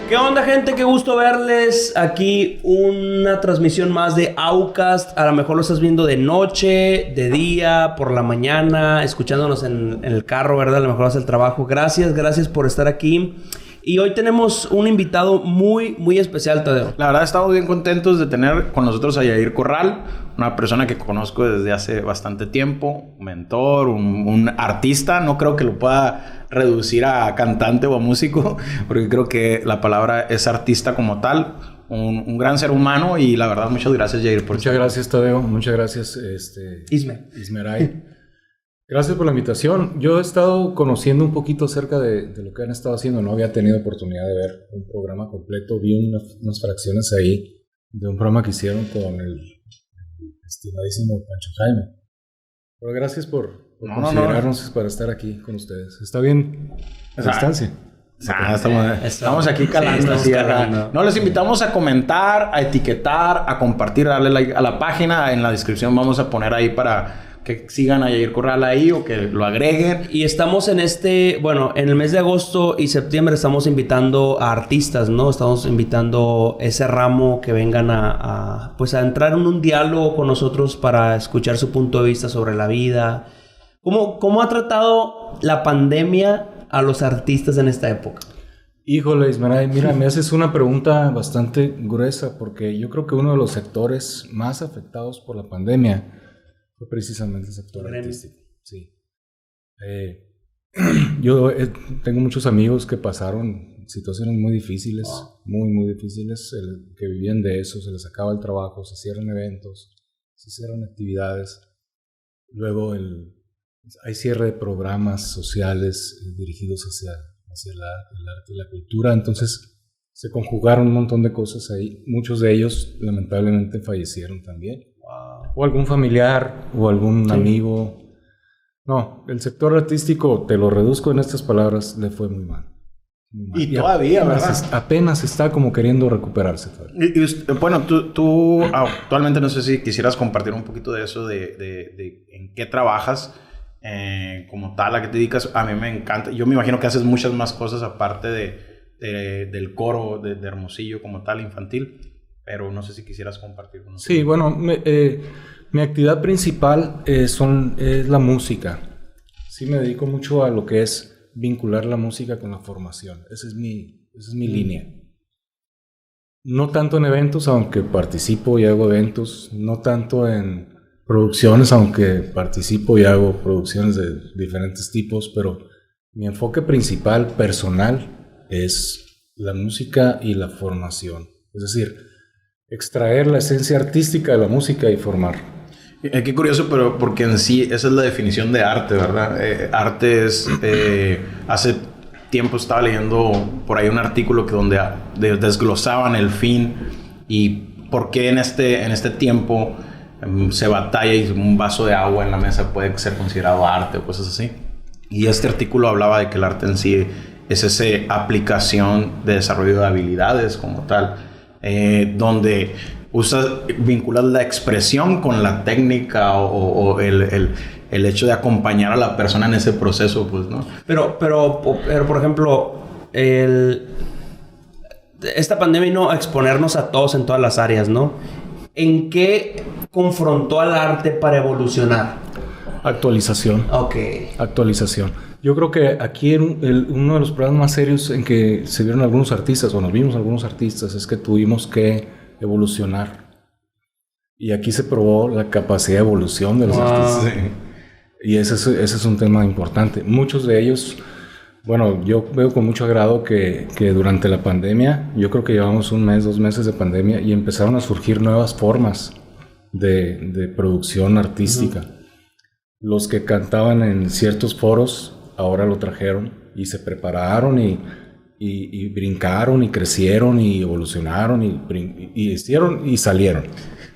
¿Qué onda, gente? Qué gusto verles. Aquí una transmisión más de Aucast. A lo mejor lo estás viendo de noche, de día, por la mañana, escuchándonos en el carro, ¿verdad? A lo mejor hace el trabajo. Gracias por estar aquí. Y hoy tenemos un invitado muy especial, Tadeo. La verdad, estamos bien contentos de tener con nosotros a Yair Corral, una persona que conozco desde hace bastante tiempo, un mentor, un artista. No creo que lo pueda reducir a cantante o a músico, porque creo que la palabra es artista como tal. Un gran ser humano y la verdad, muchas gracias, Yair. Muchas gracias, Tadeo. Muchas gracias, Ismeray. Gracias por la invitación. Yo he estado conociendo un poquito acerca de lo que han estado haciendo. No había tenido oportunidad de ver un programa completo. Vi unas fracciones ahí de un programa que hicieron con el estimadísimo Pancho Jaime. Pero gracias por considerarnos para estar aquí con ustedes. ¿Está bien la distancia? Estamos aquí calando. Sí, calando. No, les invitamos a comentar, a etiquetar, a compartir, a darle like a la página. En la descripción vamos a poner ahí para que sigan a Yair Corral ahí o que lo agreguen. Y estamos en en el mes de agosto y septiembre estamos invitando a artistas, ¿no? Estamos invitando ese ramo que vengan a entrar en un diálogo con nosotros para escuchar su punto de vista sobre la vida. ¿Cómo ha tratado la pandemia a los artistas en esta época? Híjole, Ismael, mira, me haces una pregunta bastante gruesa porque yo creo que uno de los sectores más afectados por la pandemia fue precisamente el sector artístico. Sí. Yo tengo muchos amigos que pasaron situaciones muy difíciles, muy difíciles, que vivían de eso, se les acaba el trabajo, se cierran eventos, se cierran actividades. Luego hay cierre de programas sociales dirigidos hacia el arte y la cultura. Entonces se conjugaron un montón de cosas ahí. Muchos de ellos lamentablemente fallecieron también. O algún familiar, o algún amigo. No, el sector artístico, te lo reduzco en estas palabras, le fue muy mal. Y todavía, ¿verdad? Apenas está como queriendo recuperarse. Bueno, tú actualmente no sé si quisieras compartir un poquito de eso, de en qué trabajas como tal, a qué te dedicas. A mí me encanta. Yo me imagino que haces muchas más cosas aparte del coro de Hermosillo como tal, infantil. Pero no sé si quisieras compartir con nosotros. Sí, bueno, mi actividad principal es la música. Sí, me dedico mucho a lo que es vincular la música con la formación. Esa es mi línea. No tanto en eventos, aunque participo y hago eventos. No tanto en producciones, aunque participo y hago producciones de diferentes tipos. Pero mi enfoque principal, personal, es la música y la formación. Es decir, extraer la esencia artística de la música y formar. Qué curioso, pero porque en sí esa es la definición de arte, ¿verdad? Arte es... hace tiempo estaba leyendo por ahí un artículo donde desglosaban el fin y por qué en este tiempo se batalla y un vaso de agua en la mesa puede ser considerado arte o cosas así. Y este artículo hablaba de que el arte en sí es esa aplicación de desarrollo de habilidades como tal. Donde vinculas la expresión con la técnica o el hecho de acompañar a la persona en ese proceso, pues, ¿no? Pero por ejemplo, esta pandemia vino a exponernos a todos en todas las áreas, ¿no? ¿En qué confrontó al arte para evolucionar? Actualización. Ok. Actualización. Yo creo que aquí uno de los problemas más serios en que se vieron algunos artistas, o nos vimos algunos artistas, es que tuvimos que evolucionar. Y aquí se probó la capacidad de evolución de los artistas. Sí. Y ese es un tema importante. Muchos de ellos, bueno, yo veo con mucho agrado que durante la pandemia, yo creo que llevamos 1 mes, 2 meses de pandemia, y empezaron a surgir nuevas formas de producción artística. Los que cantaban en ciertos foros ahora lo trajeron y se prepararon y brincaron y crecieron y evolucionaron y hicieron y salieron.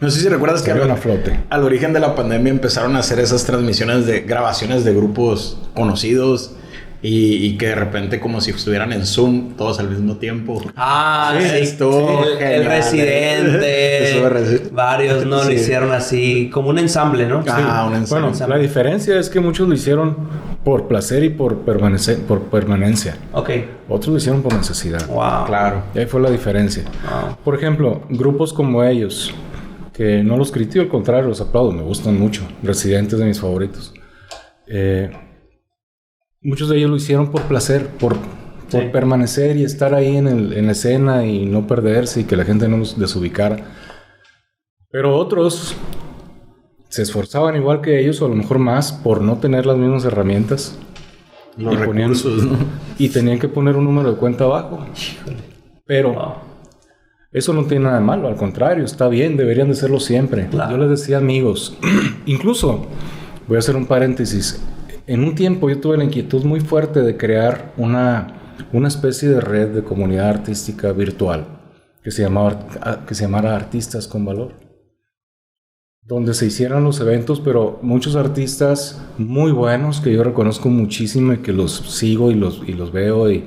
No sé si recuerdas que al origen de la pandemia empezaron a hacer esas transmisiones de grabaciones de grupos conocidos y que de repente como si estuvieran en Zoom todos al mismo tiempo. Ah, sí, estuvo el genial. Residente, varios, ¿no? Sí. Lo hicieron así, como un ensamble, ¿no? Ah, un ensamble. Bueno, la diferencia es que muchos lo hicieron por placer y por permanencia. Ok. Otros lo hicieron por necesidad. Wow. Claro. Y ahí fue la diferencia. Wow. Por ejemplo, grupos como ellos, que no los critico, al contrario, los aplaudo, me gustan mucho. Residentes de mis favoritos. Muchos de ellos lo hicieron por placer, por permanecer y estar ahí en la escena y no perderse y que la gente no los desubicara. Pero otros se esforzaban igual que ellos, o a lo mejor más, por no tener las mismas herramientas. Los recursos, ¿no? Y tenían que poner un número de cuenta abajo. Pero Wow. eso no tiene nada de malo, al contrario, está bien, deberían de serlo siempre. Claro. Yo les decía amigos, incluso, voy a hacer un paréntesis, en un tiempo yo tuve la inquietud muy fuerte de crear una especie de red de comunidad artística virtual que se llamara Artistas con Valor, donde se hicieran los eventos, pero muchos artistas muy buenos que yo reconozco muchísimo y que los sigo y los veo y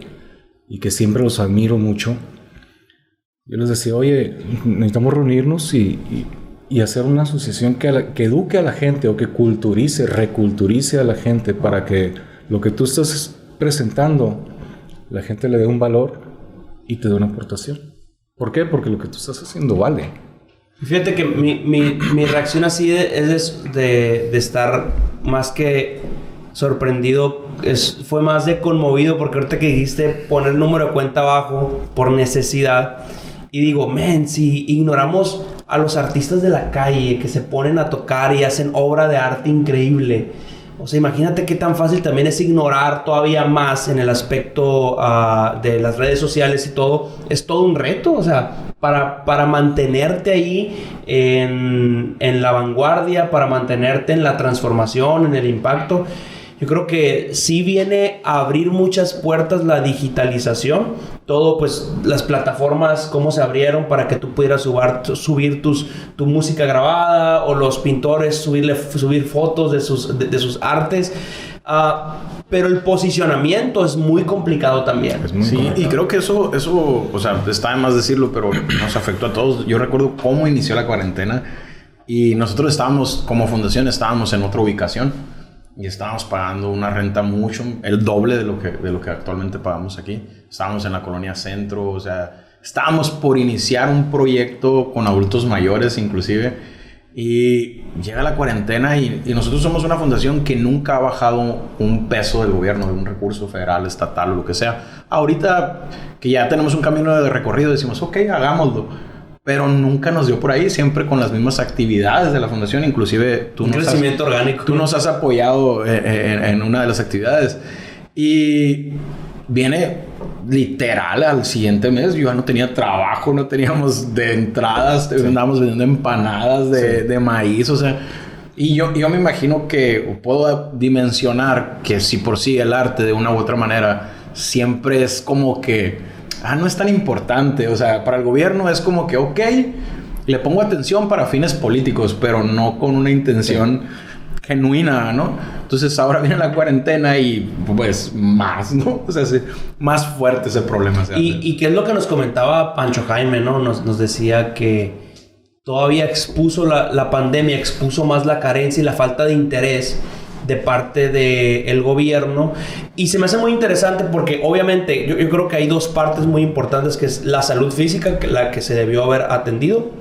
que siempre los admiro mucho. Yo les decía, oye, necesitamos reunirnos y hacer una asociación que eduque a la gente o que reculturice a la gente para que lo que tú estás presentando, la gente le dé un valor y te dé una aportación. ¿Por qué? Porque lo que tú estás haciendo vale. Fíjate que mi reacción así es de estar más que sorprendido, fue más de conmovido, porque ahorita que dijiste poner el número de cuenta abajo por necesidad, y digo, men, si ignoramos a los artistas de la calle que se ponen a tocar y hacen obra de arte increíble, o sea, imagínate qué tan fácil también es ignorar todavía más en el aspecto de las redes sociales y todo. Es todo un reto, o sea, para mantenerte ahí en la vanguardia, para mantenerte en la transformación, en el impacto. Yo creo que sí viene a abrir muchas puertas la digitalización. Todo, pues, las plataformas, cómo se abrieron para que tú pudieras subir tu música grabada, o los pintores subir fotos de sus artes. Pero el posicionamiento es muy complicado también. Es muy Sí, complicado. y creo que eso, o sea, está de más decirlo, pero nos afectó a todos. Yo recuerdo cómo inició la cuarentena y nosotros estábamos, como fundación, estábamos en otra ubicación y estábamos pagando una renta el doble de lo que actualmente pagamos aquí. Estábamos en la Colonia Centro, o sea, estábamos por iniciar un proyecto con adultos mayores inclusive, y llega la cuarentena y nosotros somos una fundación que nunca ha bajado un peso del gobierno, de un recurso federal, estatal o lo que sea. Ahorita que ya tenemos un camino de recorrido, decimos, ok, hagámoslo. Pero nunca nos dio por ahí, siempre con las mismas actividades de la fundación. Inclusive Un crecimiento orgánico. Tú nos has apoyado en una de las actividades. Y viene literal al siguiente mes. Yo ya no tenía trabajo, no teníamos de entradas. Sí. Andábamos vendiendo empanadas de maíz, o sea. Y yo me imagino que puedo dimensionar que si por sí el arte de una u otra manera siempre es como que... no es tan importante. O sea, para el gobierno es como que, ok, le pongo atención para fines políticos, pero no con una intención genuina, ¿no? Entonces ahora viene la cuarentena y pues más, ¿no? O sea, más fuerte ese problema. ¿Y qué es lo que nos comentaba Pancho Jaime, ¿no? Nos decía que todavía expuso la pandemia, expuso más la carencia y la falta de interés de parte del gobierno, y se me hace muy interesante porque obviamente yo creo que hay dos partes muy importantes, que es la salud física, la que se debió haber atendido.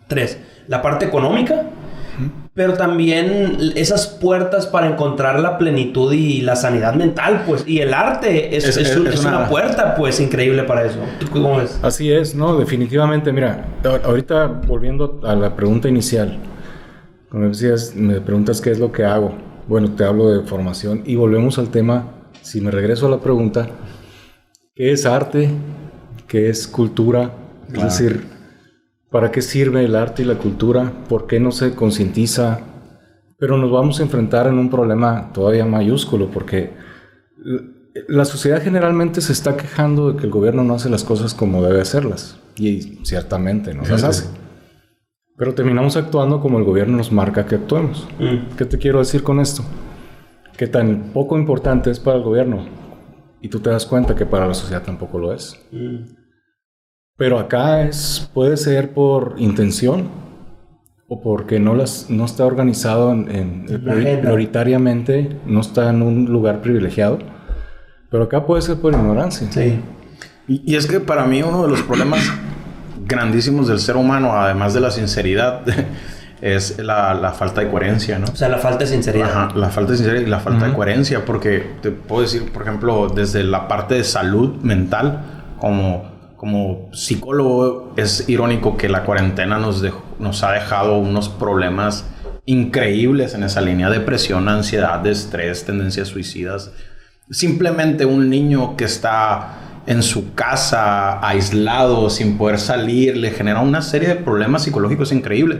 3, la parte económica, pero también esas puertas para encontrar la plenitud y la sanidad mental, pues, y el arte es una puerta, pues, increíble para eso. ¿Tú cómo ves? Así es, ¿no? Definitivamente. Mira, ahorita volviendo a la pregunta inicial, como decías, me preguntas qué es lo que hago. Bueno, te hablo de formación y volvemos al tema, si me regreso a la pregunta, ¿qué es arte? ¿Qué es cultura? Claro. Es decir, ¿para qué sirve el arte y la cultura? ¿Por qué no se concientiza? Pero nos vamos a enfrentar en un problema todavía mayúsculo, porque la sociedad generalmente se está quejando de que el gobierno no hace las cosas como debe hacerlas, y ciertamente no las hace. Pero terminamos actuando como el gobierno nos marca que actuemos. ¿Qué te quiero decir con esto? qué tan poco importante es para el gobierno. Y tú te das cuenta que para la sociedad tampoco lo es. Pero acá puede ser por intención o porque no está organizado prioritariamente, no está en un lugar privilegiado. Pero acá puede ser por ignorancia. Sí. Y es que para mí uno de los problemas grandísimos del ser humano, además de la sinceridad, es la falta de coherencia, ¿no? O sea, la falta de sinceridad. Ajá, la falta de sinceridad y la falta de coherencia, porque te puedo decir, por ejemplo, desde la parte de salud mental, como psicólogo, es irónico que la cuarentena nos ha dejado unos problemas increíbles en esa línea: depresión, ansiedad, estrés, tendencias suicidas. Simplemente un niño que está en su casa, aislado, sin poder salir, le genera una serie de problemas psicológicos increíbles.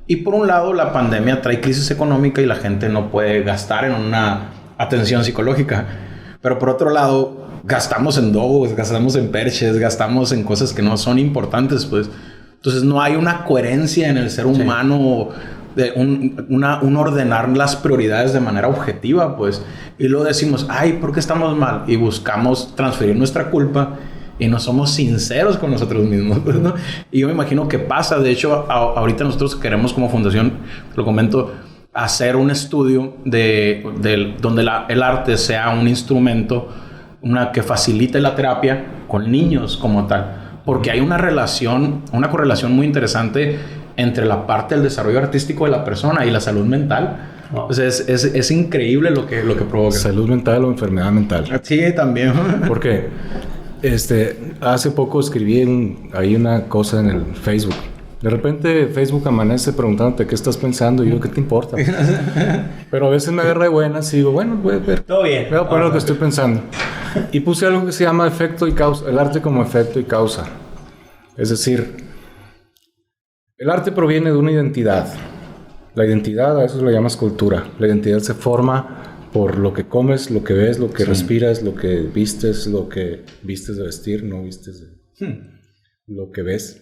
Y por un lado, la pandemia trae crisis económica y la gente no puede gastar en una atención psicológica. Pero por otro lado, gastamos en dogos, gastamos en perches, gastamos en cosas que no son importantes, pues. Entonces no hay una coherencia en el ser humano, de un ordenar las prioridades de manera objetiva, pues. Y luego decimos, ay, ¿por qué estamos mal? Y buscamos transferir nuestra culpa y no somos sinceros con nosotros mismos, ¿no? Y yo me imagino que pasa. De hecho, ahorita nosotros queremos como fundación, lo comento, hacer un estudio donde el arte sea un instrumento que facilite la terapia con niños como tal. Porque hay una correlación muy interesante entre la parte del desarrollo artístico de la persona y la salud mental. Wow. O sea, es increíble lo que provoca. Salud mental o enfermedad mental. Sí, también. Porque hace poco escribí ahí una cosa en el Facebook. De repente Facebook amanece preguntándote qué estás pensando y yo, ¿qué te importa? Pero a veces me agarra de buenas y digo, bueno, voy a ver. Todo bien. Voy a poner lo que estoy pensando. Y puse algo que se llama efecto y causa. El arte como efecto y causa. Es decir, el arte proviene de una identidad. La identidad, a eso lo llamas cultura. La identidad se forma por lo que comes, lo que ves, lo que respiras, lo que vistes de vestir, no vistes de... Lo que ves,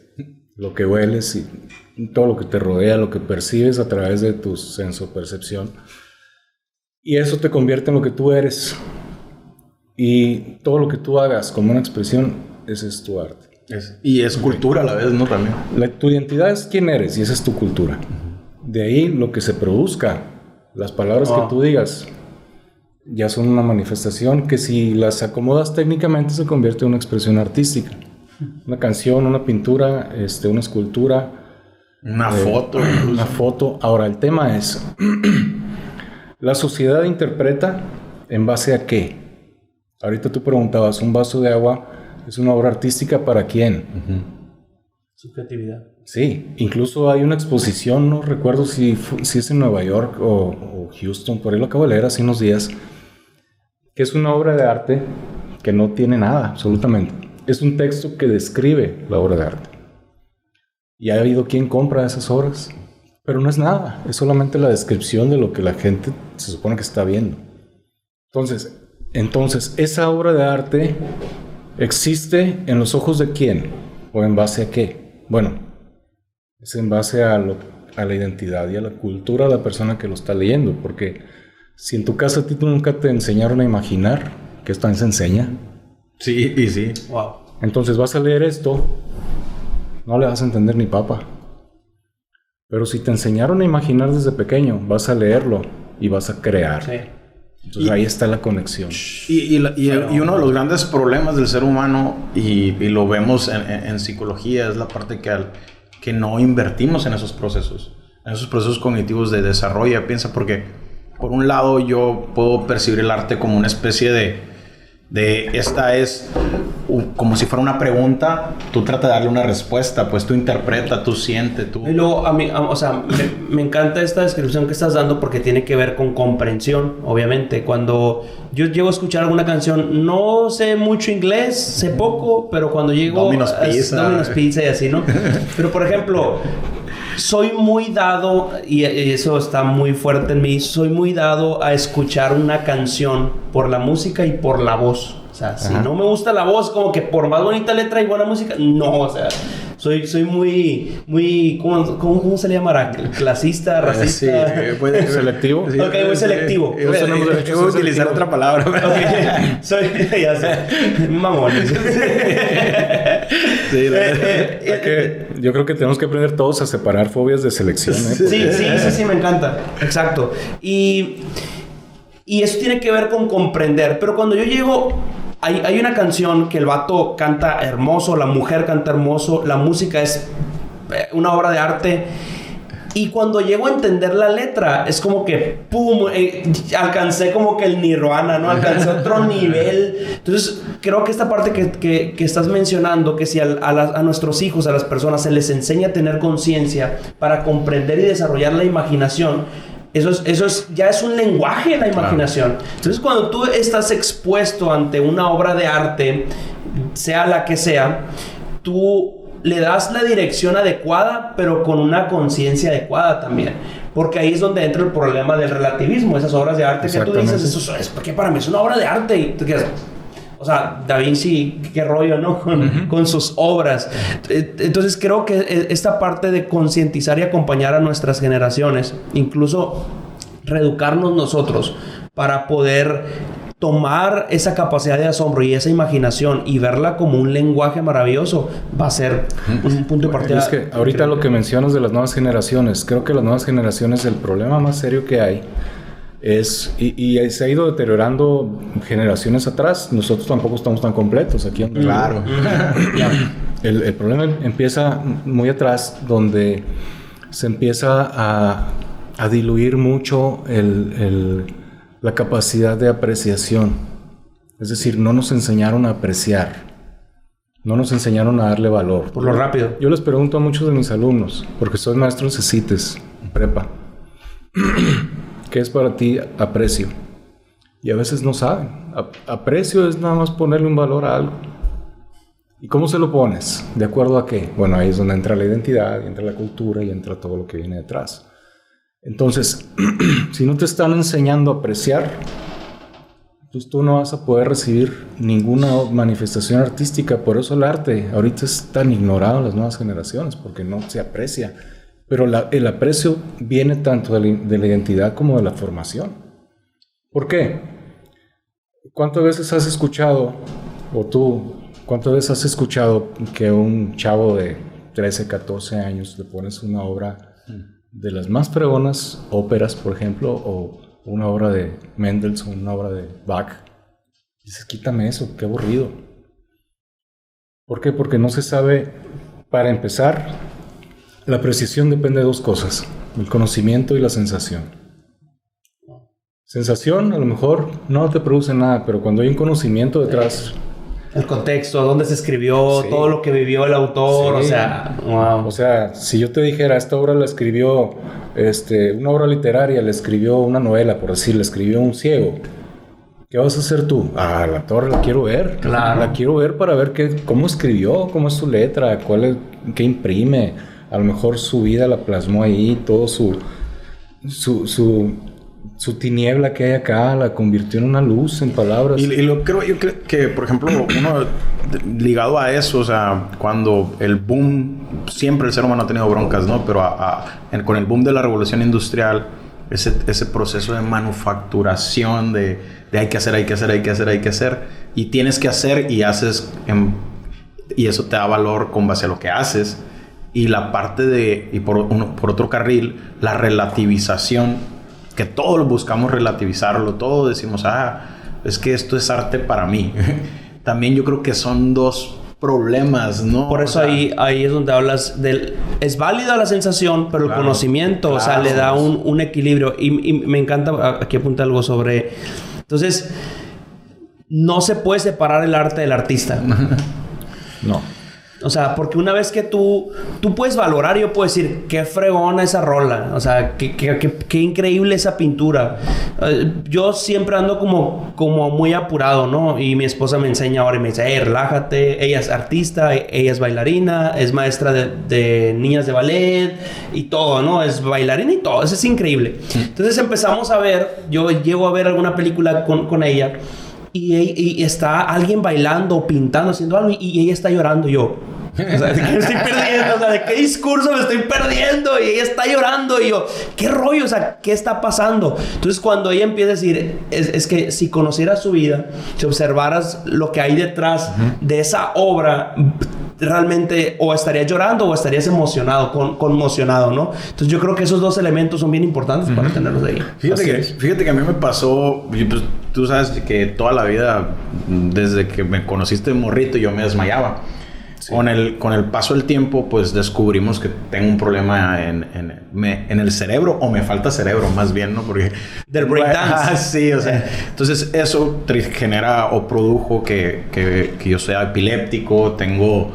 lo que hueles y todo lo que te rodea, lo que percibes a través de tu sensopercepción. Y eso te convierte en lo que tú eres. Y todo lo que tú hagas como una expresión, ese es tu arte. Y es cultura a la vez, ¿no? También. Tu identidad es quién eres y esa es tu cultura. De ahí lo que se produzca, las palabras que tú digas, ya son una manifestación que si las acomodas técnicamente se convierte en una expresión artística. Una canción, una pintura, una escultura. Una foto. Una foto. Ahora, el tema es, ¿la sociedad interpreta en base a qué? Ahorita tú preguntabas, ¿un vaso de agua es una obra artística para quién? Subjetividad. Sí, incluso hay una exposición, no recuerdo si es en Nueva York o Houston, por ahí lo acabo de leer hace unos días, que es una obra de arte que no tiene nada, absolutamente. Es un texto que describe la obra de arte. Y ha habido quien compra esas obras, pero no es nada, es solamente la descripción de lo que la gente se supone que está viendo. Entonces, esa obra de arte existe en los ojos de quién o en base a qué. Bueno, es en base a la identidad y a la cultura de la persona que lo está leyendo, porque si en tu casa a ti nunca te enseñaron a imaginar, que esto también se enseña. Sí, y sí. Wow. Entonces vas a leer esto, no le vas a entender ni papa. Pero si te enseñaron a imaginar desde pequeño, vas a leerlo y vas a crear. Sí. Entonces ahí está la conexión. Y uno de los grandes problemas del ser humano, y lo vemos en psicología, es la parte que no invertimos en esos procesos cognitivos de desarrollo. Piensa, porque por un lado yo puedo percibir el arte como una especie de esta es como si fuera una pregunta, tú trata de darle una respuesta, pues tú interpreta, tú sientes, tú... Y luego, me encanta esta descripción que estás dando porque tiene que ver con comprensión, obviamente. Cuando yo llego a escuchar alguna canción, no sé mucho inglés, sé poco, pero cuando llego... Domino's Pizza y así, ¿no? Pero, por ejemplo, soy muy dado, y eso está muy fuerte en mí, soy muy dado a escuchar una canción por la música y por la voz. O sea, si no me gusta la voz, como que por más bonita letra y buena música, no, o sea, Soy muy ¿cómo se le llamará? ¿Clasista? ¿Racista? Sí, puede selectivo. Sí, ok, muy selectivo. Voy a utilizar otra palabra. Okay. Ya sé, mamones. Sí, yo creo que tenemos que aprender todos a separar fobias de selección. Sí, me encanta. Exacto. Y eso tiene que ver con comprender. Pero cuando yo llego... Hay una canción que el vato canta hermoso, la mujer canta hermoso, la música es una obra de arte. Y cuando llego a entender la letra, es como que ¡pum! Alcancé como que el nirvana, ¿no? Alcancé otro nivel. Entonces, creo que esta parte que estás mencionando, que si a nuestros hijos, a las personas, se les enseña a tener conciencia para comprender y desarrollar la imaginación, eso ya es un lenguaje, la imaginación. Claro. Entonces, cuando tú estás expuesto ante una obra de arte, sea la que sea, tú le das la dirección adecuada, pero con una conciencia adecuada también. Porque ahí es donde entra el problema del relativismo. Esas obras de arte que tú dices, eso es porque para mí es una obra de arte. Y tú quedas, o sea, Da Vinci, qué rollo, ¿no? Con sus obras. Entonces creo que esta parte de concientizar y acompañar a nuestras generaciones, incluso reeducarnos nosotros para poder tomar esa capacidad de asombro y esa imaginación y verla como un lenguaje maravilloso, va a ser un punto de partida. Es que ahorita lo que mencionas de las nuevas generaciones, creo que las nuevas generaciones, el problema más serio que hay es, y se ha ido deteriorando generaciones atrás. Nosotros tampoco estamos tan completos aquí. Claro. El problema empieza muy atrás, donde se empieza a diluir mucho la capacidad de apreciación. Es decir, no nos enseñaron a apreciar, no nos enseñaron a darle valor. Por lo rápido. Yo les pregunto a muchos de mis alumnos, porque soy maestro en CECITES, en prepa, ¿qué es para ti aprecio? Y a veces no saben. Aprecio es nada más ponerle un valor a algo. ¿Y cómo se lo pones? ¿De acuerdo a qué? Bueno, ahí es donde entra la identidad, y entra la cultura y entra todo lo que viene detrás. Entonces, si no te están enseñando a apreciar, pues tú no vas a poder recibir ninguna manifestación artística. Por eso el arte ahorita es tan ignorado en las nuevas generaciones, porque no se aprecia. Pero el aprecio viene tanto de la identidad como de la formación. ¿Por qué? ¿Cuántas veces has escuchado, o tú, cuántas veces has escuchado que un chavo de 13, 14 años le pones una obra de las más fregonas, óperas, por ejemplo, o una obra de Mendelssohn, una obra de Bach? Dices, quítame eso, qué aburrido. ¿Por qué? Porque no se sabe, para empezar, la apreciación depende de dos cosas, el conocimiento y la sensación. Sensación, a lo mejor, no te produce nada, pero cuando hay un conocimiento detrás... El contexto, dónde se escribió, sí, todo lo que vivió el autor, sí. O sea, wow. O sea, si yo te dijera, esta obra la escribió, una obra literaria, la escribió una novela, por decir, la escribió un ciego, ¿qué vas a hacer tú? Ah, la torre la quiero ver. Claro. La quiero ver para ver cómo escribió, cómo es su letra, qué imprime. A lo mejor su vida la plasmó ahí, todo su tiniebla que hay acá la convirtió en una luz, en palabras. Yo creo que, por ejemplo, uno ligado a eso, o sea, cuando el boom, siempre el ser humano ha tenido broncas, ¿no? Pero con el boom de la revolución industrial, ese proceso de manufacturación de hay que hacer, y tienes que hacer y haces, y eso te da valor con base a lo que haces. Y la parte por otro carril, la relativización, que todos buscamos relativizarlo, todos decimos, es que esto es arte para mí. También yo creo que son dos problemas, ¿no? Por eso ahí es donde hablas del... Es válida la sensación, pero claro, el conocimiento, claro, o sea, le da un equilibrio. Y me encanta, aquí apunta algo sobre... Entonces, no se puede separar el arte del artista. No. O sea, porque una vez que tú puedes valorar, yo puedo decir, qué fregona esa rola. O sea, qué increíble esa pintura. Yo siempre ando como muy apurado, ¿no? Y mi esposa me enseña ahora y me dice, hey, relájate. Ella es artista, ella es bailarina, es maestra de niñas de ballet y todo, ¿no? Es bailarina y todo. Eso es increíble. Entonces empezamos a ver, yo llego a ver alguna película con ella y está alguien bailando, pintando, haciendo algo y ella está llorando. Yo, O sea, ¿de qué me estoy perdiendo? O sea, ¿de qué discurso me estoy perdiendo? Y ella está llorando y yo, ¿qué rollo? O sea, ¿qué está pasando? Entonces, cuando ella empieza a decir, es que si conocieras su vida, si observaras lo que hay detrás de esa obra, realmente o estarías llorando o estarías emocionado, conmocionado, ¿no? Entonces, yo creo que esos dos elementos son bien importantes para tenerlos ahí. Fíjate que a mí me pasó, pues, tú sabes que toda la vida, desde que me conociste morrito, yo me desmayaba. Sí. Con el paso del tiempo, pues descubrimos que tengo un problema en el cerebro, o me falta cerebro, más bien, ¿no? Porque... Del breakdance. Sí, o sea... Entonces, eso genera o produjo que yo sea epiléptico, tengo...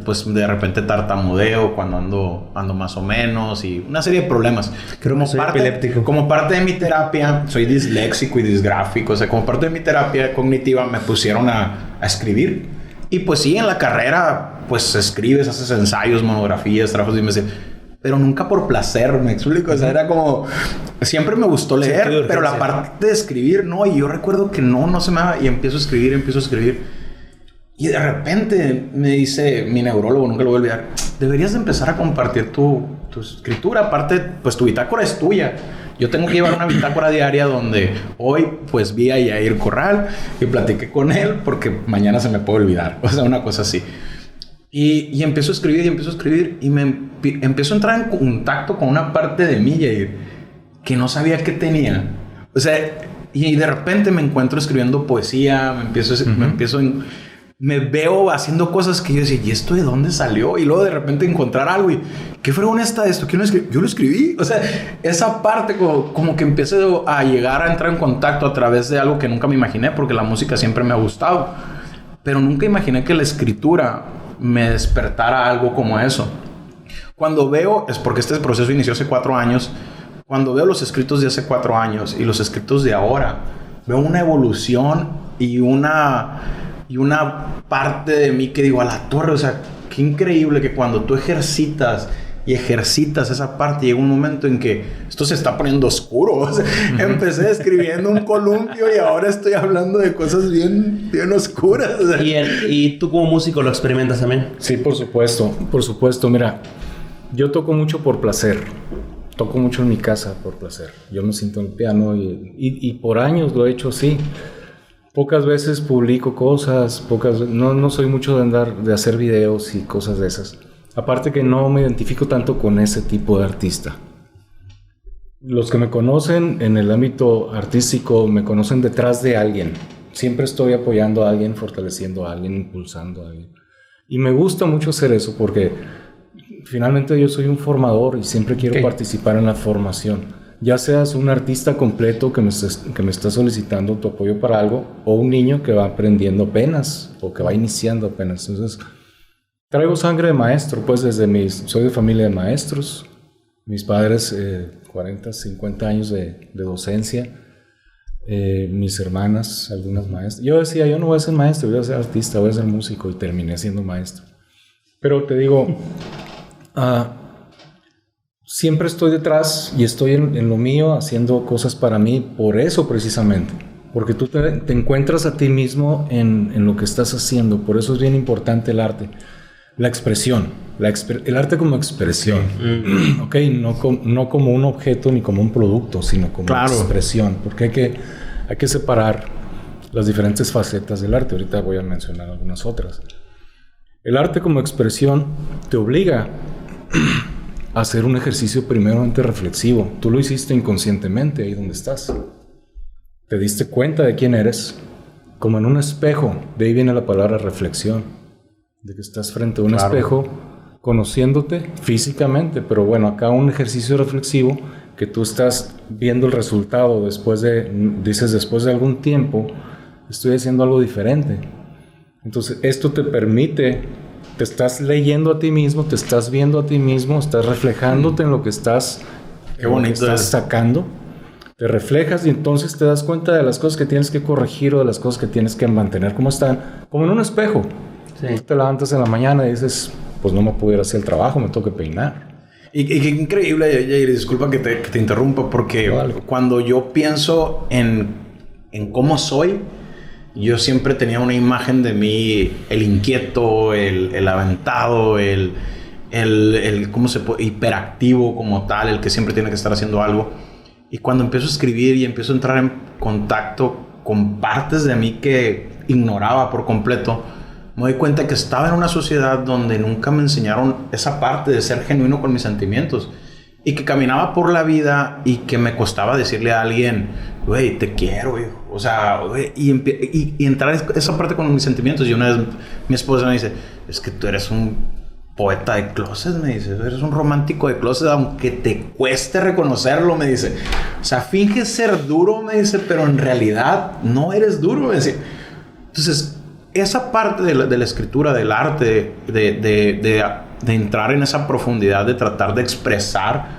pues de repente tartamudeo cuando ando más o menos y una serie de problemas. Creo que soy epiléptico. Como parte de mi terapia, soy disléxico y disgráfico, o sea, como parte de mi terapia cognitiva me pusieron a escribir. Y pues sí, en la carrera, pues escribes, haces ensayos, monografías, trabajos, y me decía, pero nunca por placer, me explico. O sea, era como... Siempre me gustó leer, pero la parte de escribir, no. Y yo recuerdo que no se me daba. Y empiezo a escribir. Y de repente me dice mi neurólogo, nunca lo voy a olvidar, deberías de empezar a compartir tu escritura. Aparte, pues tu bitácora es tuya. Yo tengo que llevar una bitácora diaria donde hoy, pues, vi a Yair Corral y platiqué con él porque mañana se me puede olvidar. O sea, una cosa así. Y empiezo a escribir y me empiezo a entrar en contacto con una parte de mí, Yair, que no sabía que tenía. O sea, y de repente me encuentro escribiendo poesía, me veo haciendo cosas que yo decía, ¿y esto de dónde salió? Y luego de repente encontrar algo y, ¿qué fregón está esto? ¿Quién lo escribió? Yo lo escribí. O sea, esa parte como que empiezo a llegar a entrar en contacto a través de algo que nunca me imaginé, porque la música siempre me ha gustado. Pero nunca imaginé que la escritura me despertara algo como eso. Cuando veo, es porque este proceso inició hace 4 años, cuando veo los escritos de hace 4 años y los escritos de ahora, veo una evolución y una parte de mí que digo, a la torre, o sea, qué increíble que cuando tú ejercitas esa parte, llega un momento en que esto se está poniendo oscuro. O sea, empecé escribiendo un columpio y ahora estoy hablando de cosas bien oscuras. O sea. ¿Y tú como músico lo experimentas también? Sí, por supuesto. Mira, yo toco mucho por placer. Toco mucho en mi casa por placer. Yo me siento en el piano y por años lo he hecho así. Pocas veces publico cosas, no soy mucho de hacer videos y cosas de esas. Aparte que no me identifico tanto con ese tipo de artista. Los que me conocen en el ámbito artístico me conocen detrás de alguien. Siempre estoy apoyando a alguien, fortaleciendo a alguien, impulsando a alguien. Y me gusta mucho hacer eso porque finalmente yo soy un formador y siempre quiero participar en la formación. Ya seas un artista completo que me está solicitando tu apoyo para algo, o un niño que va aprendiendo apenas o que va iniciando apenas. Entonces, traigo sangre de maestro, pues soy de familia de maestros. Mis padres, 40, 50 años de docencia. Mis hermanas, algunas maestras. Yo decía, yo no voy a ser maestro, voy a ser artista, voy a ser músico, y terminé siendo maestro. Pero te digo, siempre estoy detrás y estoy en lo mío haciendo cosas para mí por eso precisamente. Porque tú te encuentras a ti mismo en lo que estás haciendo. Por eso es bien importante el arte. La expresión. El arte como expresión. Sí. ¿Ok? No como un objeto ni como un producto, sino como expresión. Porque hay que separar las diferentes facetas del arte. Ahorita voy a mencionar algunas otras. El arte como expresión te obliga hacer un ejercicio primeramente reflexivo. Tú lo hiciste inconscientemente ahí donde estás. Te diste cuenta de quién eres, como en un espejo. De ahí viene la palabra reflexión, de que estás frente a un espejo, conociéndote físicamente, pero bueno, acá un ejercicio reflexivo que tú estás viendo el resultado después de algún tiempo, estoy haciendo algo diferente. Entonces, esto te permite... Te estás leyendo a ti mismo, te estás viendo a ti mismo, estás reflejándote en lo que estás, sacando. Te reflejas y entonces te das cuenta de las cosas que tienes que corregir o de las cosas que tienes que mantener como están, como en un espejo. Sí. Tú te levantas en la mañana y dices, pues no me pudiera hacer el trabajo, me tengo que peinar. Y qué increíble, Yair, disculpa que te interrumpa, porque cuando yo pienso en cómo soy, yo siempre tenía una imagen de mí, el inquieto, el aventado, ¿cómo se puede? Hiperactivo como tal, el que siempre tiene que estar haciendo algo. Y cuando empiezo a escribir y empiezo a entrar en contacto con partes de mí que ignoraba por completo, me doy cuenta que estaba en una sociedad donde nunca me enseñaron esa parte de ser genuino con mis sentimientos. Y que caminaba por la vida y que me costaba decirle a alguien, güey, te quiero, hijo. O sea, güey, y entrar en esa parte con mis sentimientos. Y una vez mi esposa me dice, es que tú eres un poeta de closet, me dice. Eres un romántico de closet, aunque te cueste reconocerlo, me dice. O sea, finges ser duro, me dice, pero en realidad no eres duro, me dice. Entonces, esa parte de la escritura, del arte, de entrar en esa profundidad, de tratar de expresar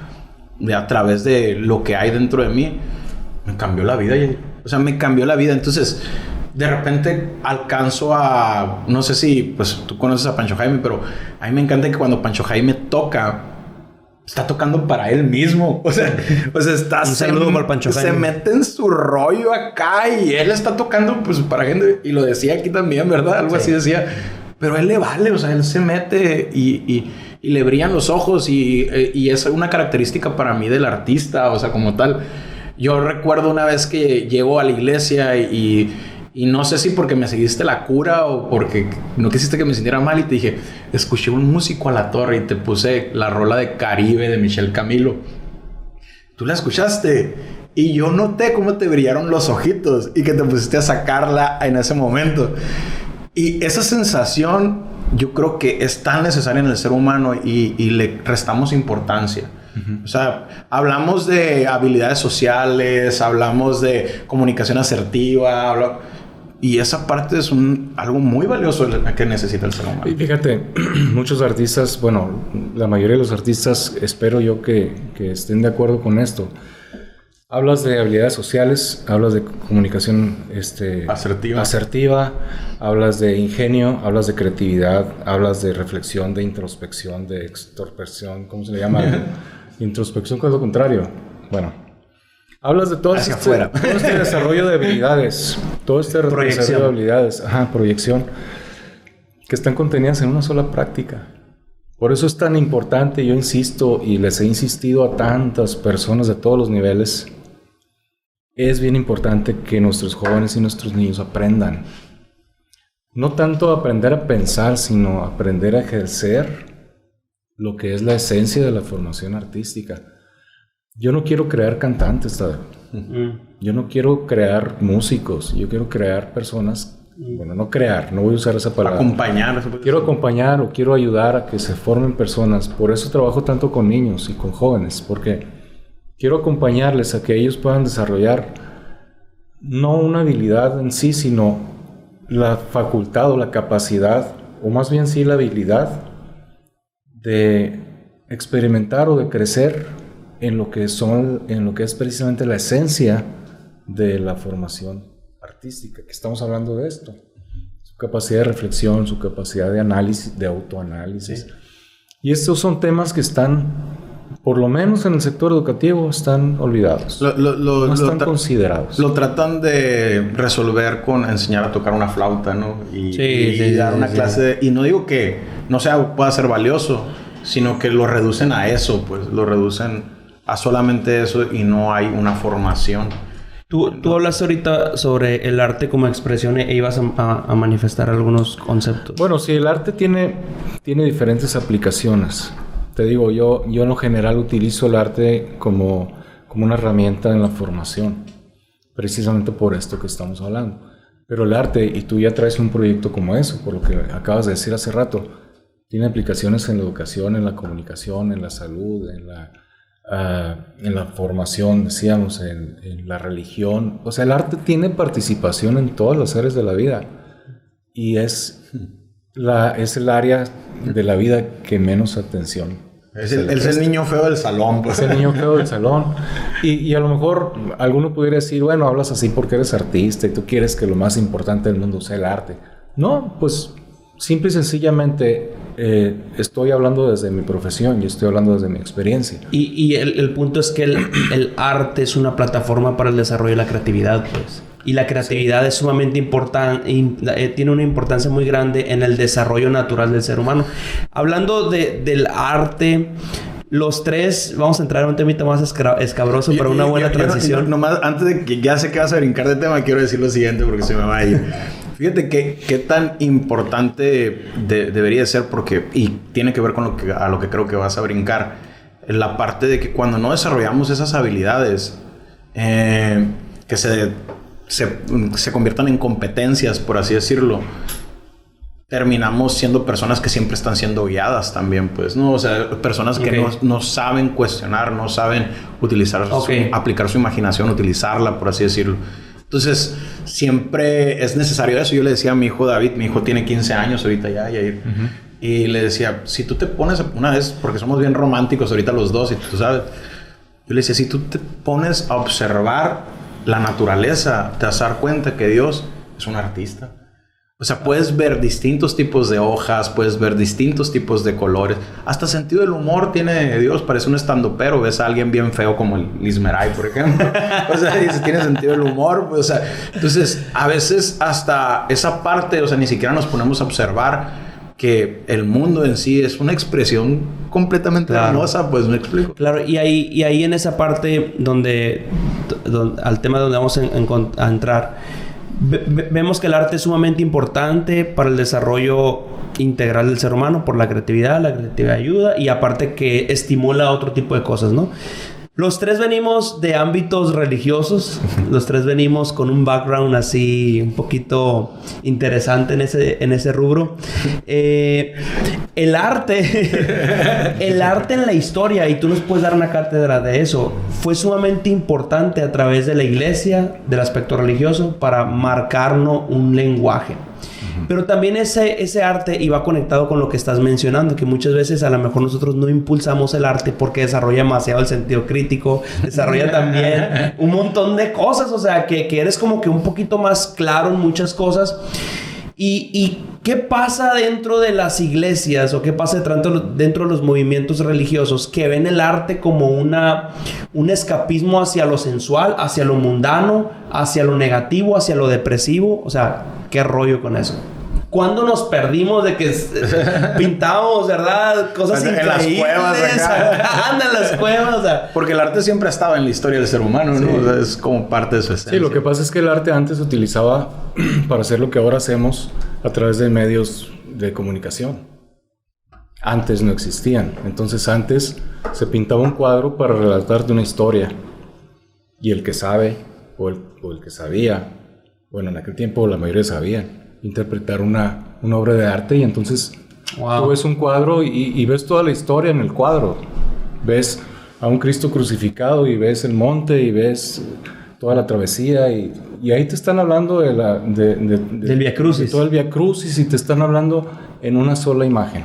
a través de lo que hay dentro de mí, me cambió la vida. O sea, me cambió la vida. Entonces, de repente alcanzo a... No sé si, pues, tú conoces a Pancho Jaime, pero a mí me encanta que cuando Pancho Jaime toca, está tocando para él mismo. O sea está... Un saludo para Pancho Jaime. Se mete en su rollo acá y él está tocando, pues, para gente. Y lo decía aquí también, ¿verdad? Algo así decía. Pero a él le vale, o sea, él se mete y le brillan los ojos y es una característica para mí del artista, o sea, como tal. Yo recuerdo una vez que llego a la iglesia y no sé si porque me seguiste la cura o porque no quisiste que me sintiera mal y te dije, escuché un músico a la torre y te puse la rola de Caribe de Michel Camilo. ¿Tú la escuchaste? Y yo noté cómo te brillaron los ojitos y que te pusiste a sacarla en ese momento. Y esa sensación yo creo que es tan necesaria en el ser humano y le restamos importancia. Uh-huh. O sea, hablamos de habilidades sociales, hablamos de comunicación asertiva, y esa parte es algo muy valioso que necesita el ser humano. Y fíjate, muchos artistas, bueno, la mayoría de los artistas, espero yo que estén de acuerdo con esto. Hablas de habilidades sociales, hablas de comunicación asertiva, hablas de ingenio, hablas de creatividad, hablas de reflexión, de introspección, de extrospección, ¿cómo se le llama? Introspección, ¿cuál es lo contrario? Bueno, hablas de todo este desarrollo de habilidades, todo este desarrollo de habilidades, proyección, que están contenidas en una sola práctica. Por eso es tan importante, yo insisto y les he insistido a tantas personas de todos los niveles, es bien importante que nuestros jóvenes y nuestros niños aprendan. No tanto aprender a pensar, sino aprender a ejercer lo que es la esencia de la formación artística. Yo no quiero crear cantantes, Tadeo. Yo no quiero crear músicos, yo quiero crear personas. Bueno, no crear, no voy a usar esa palabra. Acompañar. Quiero acompañar o quiero ayudar a que se formen personas. Por eso trabajo tanto con niños y con jóvenes, porque quiero acompañarles a que ellos puedan desarrollar no una habilidad en sí, sino la facultad o la capacidad, o más bien sí la habilidad de experimentar o de crecer en lo que es precisamente la esencia de la formación artística, que estamos hablando de esto, su capacidad de reflexión, su capacidad de análisis, de autoanálisis. Sí. Y estos son temas que están, por lo menos en el sector educativo, están olvidados. No están considerados. Lo tratan de resolver con enseñar a tocar una flauta, ¿no? Y dar una clase. Y no digo que no pueda ser valioso, sino que lo reducen a eso, pues. Lo reducen a solamente eso y no hay una formación. Tú hablaste ahorita sobre el arte como expresión e ibas a manifestar algunos conceptos. Bueno, sí, el arte tiene diferentes aplicaciones. Te digo, yo en lo general utilizo el arte como una herramienta en la formación, precisamente por esto que estamos hablando. Pero el arte, y tú ya traes un proyecto como eso, por lo que acabas de decir hace rato, tiene aplicaciones en la educación, en la comunicación, en la salud, en la formación, decíamos, en la religión. O sea, el arte tiene participación en todas las áreas de la vida y es el área de la vida que menos atención. Es el niño feo del salón. Pues. Es el niño feo del salón. Y a lo mejor alguno pudiera decir, bueno, hablas así porque eres artista y tú quieres que lo más importante del mundo sea el arte. No, pues simple y sencillamente estoy hablando desde mi profesión y estoy hablando desde mi experiencia. Y el punto es que el arte es una plataforma para el desarrollo de la creatividad, pues. y la creatividad es sumamente importante, tiene una importancia muy grande en el desarrollo natural del ser humano. Hablando del arte, los tres, vamos a entrar en un temita más escabroso para una buena transición. Nomás, antes de que ya sé que vas a brincar de tema, quiero decir lo siguiente porque se me va a ir. Fíjate qué tan importante debería ser, porque, y tiene que ver con a lo que creo que vas a brincar, la parte de que cuando no desarrollamos esas habilidades, que se conviertan en competencias, por así decirlo, terminamos siendo personas que siempre están siendo guiadas también, pues, ¿no? O sea, personas que no saben cuestionar, no saben utilizar, aplicar su imaginación, utilizarla, por así decirlo. Entonces, siempre es necesario eso. Yo le decía a mi hijo David, mi hijo tiene 15 años ahorita ya, Yair, y le decía, si tú te pones una vez, porque somos bien románticos ahorita los dos, y tú sabes, yo le decía, si tú te pones a observar la naturaleza, te vas a dar cuenta que Dios es un artista. O sea, puedes ver distintos tipos de hojas, puedes ver distintos tipos de colores. Hasta sentido del humor tiene Dios. Parece un estandopero. Ves a alguien bien feo como el Lismeray, por ejemplo. O sea, dice, tiene sentido del humor. Pues, o sea, entonces, a veces hasta esa parte, o sea, ni siquiera nos ponemos a observar que el mundo en sí es una expresión completamente hermosa, pues me explico. Claro, y ahí en esa parte donde al tema donde vamos a entrar, vemos que el arte es sumamente importante para el desarrollo integral del ser humano por la creatividad ayuda y aparte que estimula otro tipo de cosas, ¿no? Los tres venimos de ámbitos religiosos, los tres venimos con un background así un poquito interesante en ese rubro. El arte en la historia, y tú nos puedes dar una cátedra de eso, fue sumamente importante a través de la iglesia, del aspecto religioso, para marcarnos un lenguaje. Pero también ese arte iba conectado con lo que estás mencionando, que muchas veces a lo mejor nosotros no impulsamos el arte porque desarrolla demasiado el sentido crítico, desarrolla también un montón de cosas, o sea, que eres como que un poquito más claro en muchas cosas. ¿Y qué pasa dentro de las iglesias o qué pasa dentro de los movimientos religiosos que ven el arte como un escapismo hacia lo sensual, hacia lo mundano, hacia lo negativo, hacia lo depresivo? O sea, ¿qué rollo con eso? ¿Cuándo nos perdimos de que pintamos, verdad? Cosas increíbles. En las cuevas acá. Anda en las cuevas. O sea. Porque el arte siempre ha estado en la historia del ser humano, ¿no? Sí. O sea, es como parte de su esencia. Sí, lo que pasa es que el arte antes se utilizaba para hacer lo que ahora hacemos a través de medios de comunicación. Antes no existían. Entonces antes se pintaba un cuadro para relatarte una historia. Y el que sabe, o el que sabía, bueno, en aquel tiempo la mayoría sabían, interpretar una obra de arte, y entonces tú ves un cuadro y ves toda la historia en el cuadro. Ves a un Cristo crucificado y ves el monte y ves toda la travesía y ahí te están hablando del Vía Crucis. De todo el Vía Crucis, y te están hablando en una sola imagen.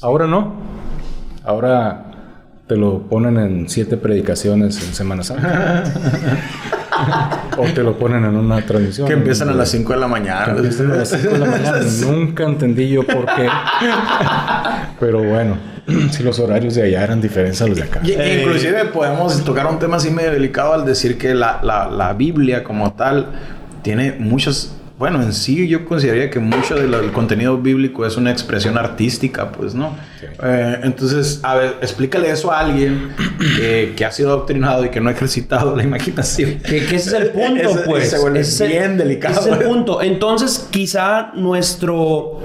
Ahora no. Ahora te lo ponen en 7 predicaciones en Semana Santa. O te lo ponen en una transmisión. Que empiezan a las 5 de la mañana. Que empiezan a las 5 de la mañana. Nunca entendí yo por qué. Pero bueno, si los horarios de allá eran diferentes a los de acá. Inclusive podemos tocar un tema así medio delicado al decir que la Biblia como tal tiene muchos... Bueno, en sí yo consideraría que mucho del contenido bíblico es una expresión artística, pues, ¿no? Sí. Entonces, a ver, explícale eso a alguien que ha sido adoctrinado y que no ha ejercitado la imaginación. Que ese es el punto, pues. Se vuelve bien delicado. Ese es el punto. Entonces, quizá nuestro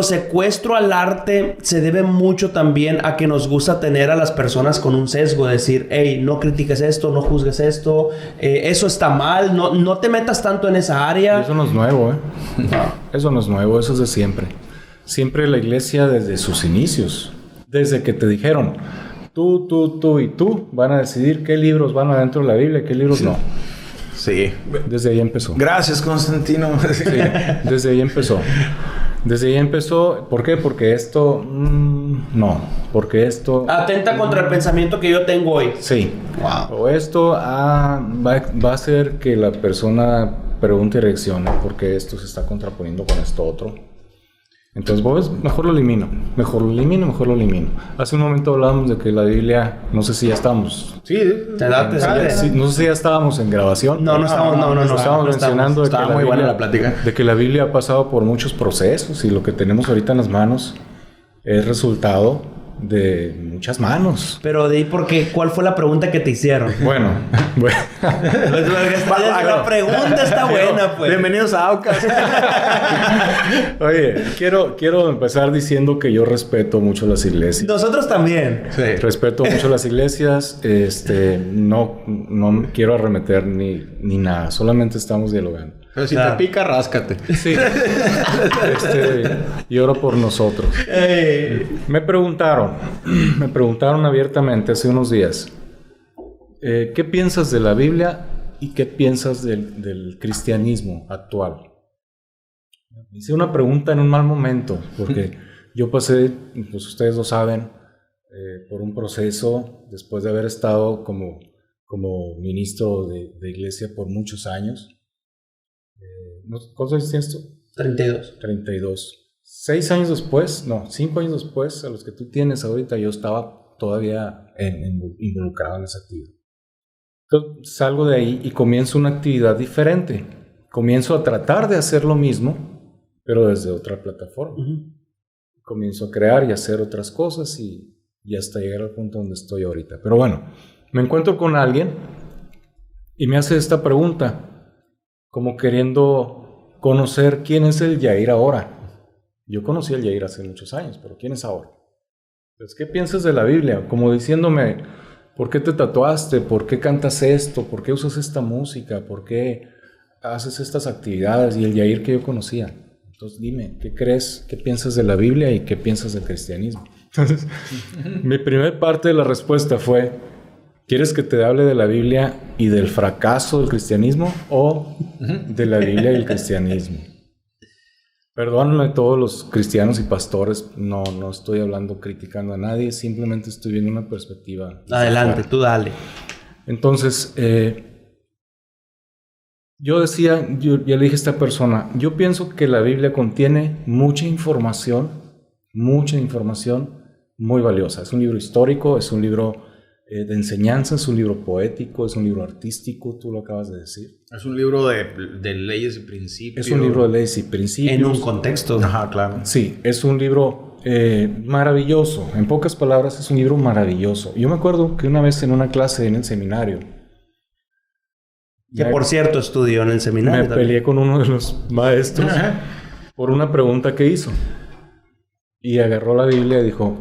secuestro al arte se debe mucho también a que nos gusta tener a las personas con un sesgo, decir, hey, no critiques esto, no juzgues esto, eso está mal, no te metas tanto en esa área. Eso no es nuevo, Eso no es nuevo, eso es de siempre. Siempre la iglesia desde sus inicios, desde que te dijeron, tú y tú van a decidir qué libros van adentro de la Biblia y qué libros no. Sí. Desde ahí empezó. Gracias, Constantino. Sí, desde ahí empezó. Desde ahí empezó. ¿Por qué? Porque esto... no. Porque esto... Atenta contra el pensamiento que yo tengo hoy. Sí. Wow. O esto va a hacer que la persona pregunte y reaccione porque esto se está contraponiendo con esto otro. Entonces, mejor lo elimino. Hace un momento hablábamos de que la Biblia, no sé si ya estamos. Sí, no sé si ya estábamos en grabación. No estábamos mencionando de que estaba muy buena la plática. De que la Biblia ha pasado por muchos procesos y lo que tenemos ahorita en las manos es resultado de muchas manos. Pero de ahí, porque ¿cuál fue la pregunta que te hicieron? Bueno. La pregunta está buena, pues. Bienvenidos a Aucas. Oye, quiero empezar diciendo que yo respeto mucho las iglesias. Nosotros también. Sí. Respeto mucho las iglesias. No quiero arremeter ni nada. Solamente estamos dialogando. Pero si te pica, ráscate. Sí. Y oro por nosotros. Me preguntaron abiertamente hace unos días, ¿qué piensas de la Biblia y qué piensas del cristianismo actual? Me hice una pregunta en un mal momento, porque yo pasé, pues ustedes lo saben, por un proceso después de haber estado como ministro de iglesia por muchos años. ¿Cuántos años tienes tú? 32. 5 años después a los que tú tienes ahorita, yo estaba todavía involucrado en esa actividad. Entonces salgo de ahí y comienzo una actividad diferente. Comienzo a tratar de hacer lo mismo, pero desde otra plataforma. Comienzo a crear y hacer otras cosas y hasta llegar al punto donde estoy ahorita. Pero bueno, me encuentro con alguien y me hace esta pregunta, como queriendo conocer quién es el Yair ahora. Yo conocí al Yair hace muchos años, pero ¿quién es ahora? Entonces, ¿qué piensas de la Biblia? Como diciéndome, ¿por qué te tatuaste? ¿Por qué cantas esto? ¿Por qué usas esta música? ¿Por qué haces estas actividades? Y el Yair que yo conocía. Entonces, dime, ¿qué crees? ¿Qué piensas de la Biblia y qué piensas del cristianismo? Entonces, mi primer parte de la respuesta fue, ¿quieres que te hable de la Biblia y del fracaso del cristianismo o de la Biblia y el cristianismo? Perdónenme todos los cristianos y pastores, no estoy criticando a nadie, simplemente estoy viendo una perspectiva. Adelante, tú dale. Entonces, yo le dije a esta persona, yo pienso que la Biblia contiene mucha información muy valiosa. Es un libro histórico, es un libro de enseñanza, es un libro poético, es un libro artístico, tú lo acabas de decir. Es un libro de leyes y principios. Es un libro de leyes y principios. En un contexto. Ajá, claro. Sí, es un libro maravilloso. En pocas palabras, es un libro maravilloso. Yo me acuerdo que una vez en una clase en el seminario, que por cierto estudió en el seminario. Me peleé con uno de los maestros por una pregunta que hizo. Y agarró la Biblia y dijo,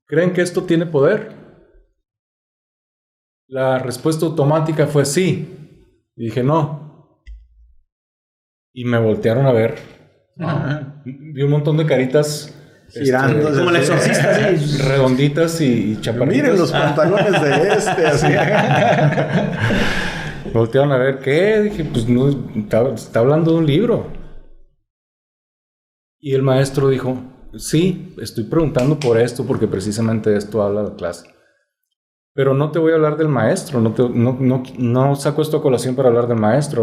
¿creen que esto tiene poder? La respuesta automática fue sí. Y dije, no. Y me voltearon a ver. Vi un montón de caritas girando. Como el exorcista, sí. Redonditas y chaparritas. Miren los pantalones de así. Voltearon a ver, ¿qué? Dije, pues no, está hablando de un libro. Y el maestro dijo, sí, estoy preguntando por esto, porque precisamente de esto habla la clase. Pero no te voy a hablar del maestro, no saco esto a colación para hablar del maestro,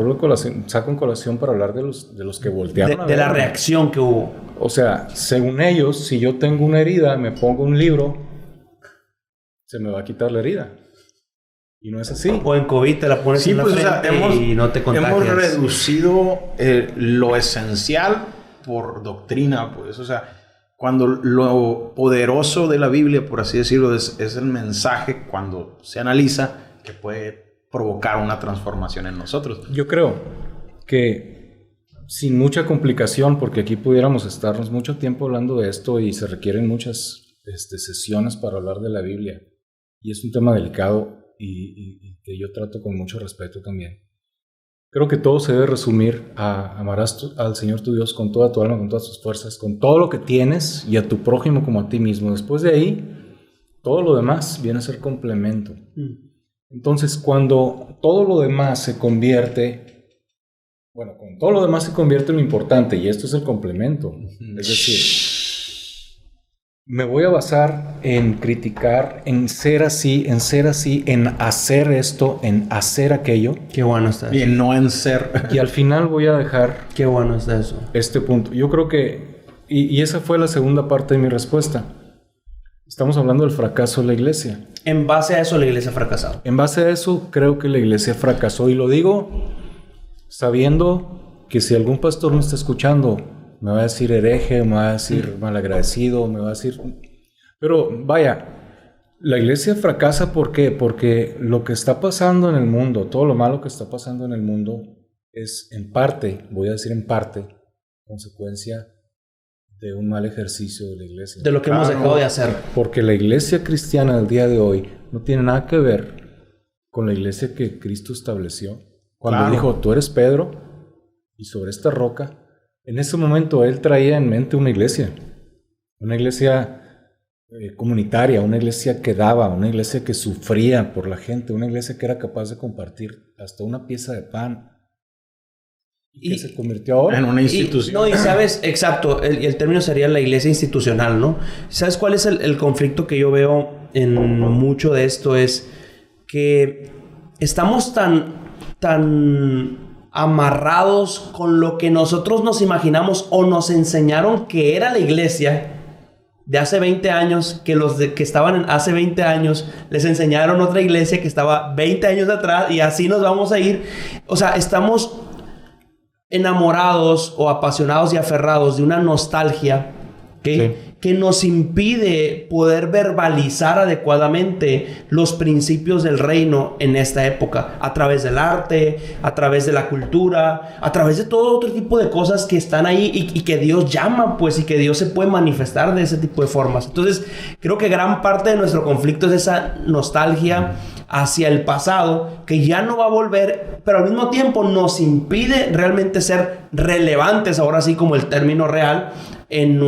saco en colación para hablar de los que voltearon a ver. De la reacción que hubo. O sea, según ellos, si yo tengo una herida, me pongo un libro, se me va a quitar la herida. Y no es así. O en COVID te la pones en la frente y no te contagias. Hemos reducido lo esencial por doctrina, pues, o sea, cuando lo poderoso de la Biblia, por así decirlo, es el mensaje, cuando se analiza, que puede provocar una transformación en nosotros. Yo creo que sin mucha complicación, porque aquí pudiéramos estarnos mucho tiempo hablando de esto y se requieren muchas sesiones para hablar de la Biblia, y es un tema delicado y que yo trato con mucho respeto también. Creo que todo se debe resumir a amarás al Señor tu Dios con toda tu alma, con todas tus fuerzas, con todo lo que tienes y a tu prójimo como a ti mismo. Después de ahí, todo lo demás viene a ser complemento. Entonces, cuando todo lo demás se convierte, con todo lo demás se convierte en lo importante, y esto es el complemento. Es decir, me voy a basar en criticar, en ser así, en hacer esto, en hacer aquello. Qué bueno está eso. Y no en ser. Y al final voy a dejar... Qué bueno está eso. Este punto. Yo creo que y esa fue la segunda parte de mi respuesta. Estamos hablando del fracaso de la iglesia. En base a eso la iglesia ha fracasado. En base a eso creo que la iglesia fracasó, y lo digo sabiendo que si algún pastor me está escuchando me va a decir hereje, me va a decir malagradecido, me va a decir... Pero vaya, la iglesia fracasa, ¿por qué? Porque lo que está pasando en el mundo, todo lo malo que está pasando en el mundo es en parte, voy a decir en parte, consecuencia de un mal ejercicio de la iglesia. De lo que hemos dejado de hacer. Porque la iglesia cristiana del día de hoy no tiene nada que ver con la iglesia que Cristo estableció. Cuando dijo, tú eres Pedro, y sobre esta roca, en ese momento él traía en mente una iglesia comunitaria, una iglesia que daba, una iglesia que sufría por la gente, una iglesia que era capaz de compartir hasta una pieza de pan. Y que se convirtió ahora en una institución. Y sabes, exacto, el término sería la iglesia institucional, ¿no? ¿Sabes cuál es el conflicto que yo veo en mucho de esto? Es que estamos tan amarrados con lo que nosotros nos imaginamos o nos enseñaron que era la iglesia de hace 20 años, que los que estaban hace 20 años les enseñaron otra iglesia que estaba 20 años atrás, y así nos vamos a ir. O sea, estamos enamorados o apasionados y aferrados de una nostalgia que nos impide poder verbalizar adecuadamente los principios del reino en esta época, a través del arte, a través de la cultura, a través de todo otro tipo de cosas que están ahí y que Dios llama, pues, y que Dios se puede manifestar de ese tipo de formas. Entonces, creo que gran parte de nuestro conflicto es esa nostalgia hacia el pasado, que ya no va a volver, pero al mismo tiempo nos impide realmente ser relevantes, ahora sí como el término real, en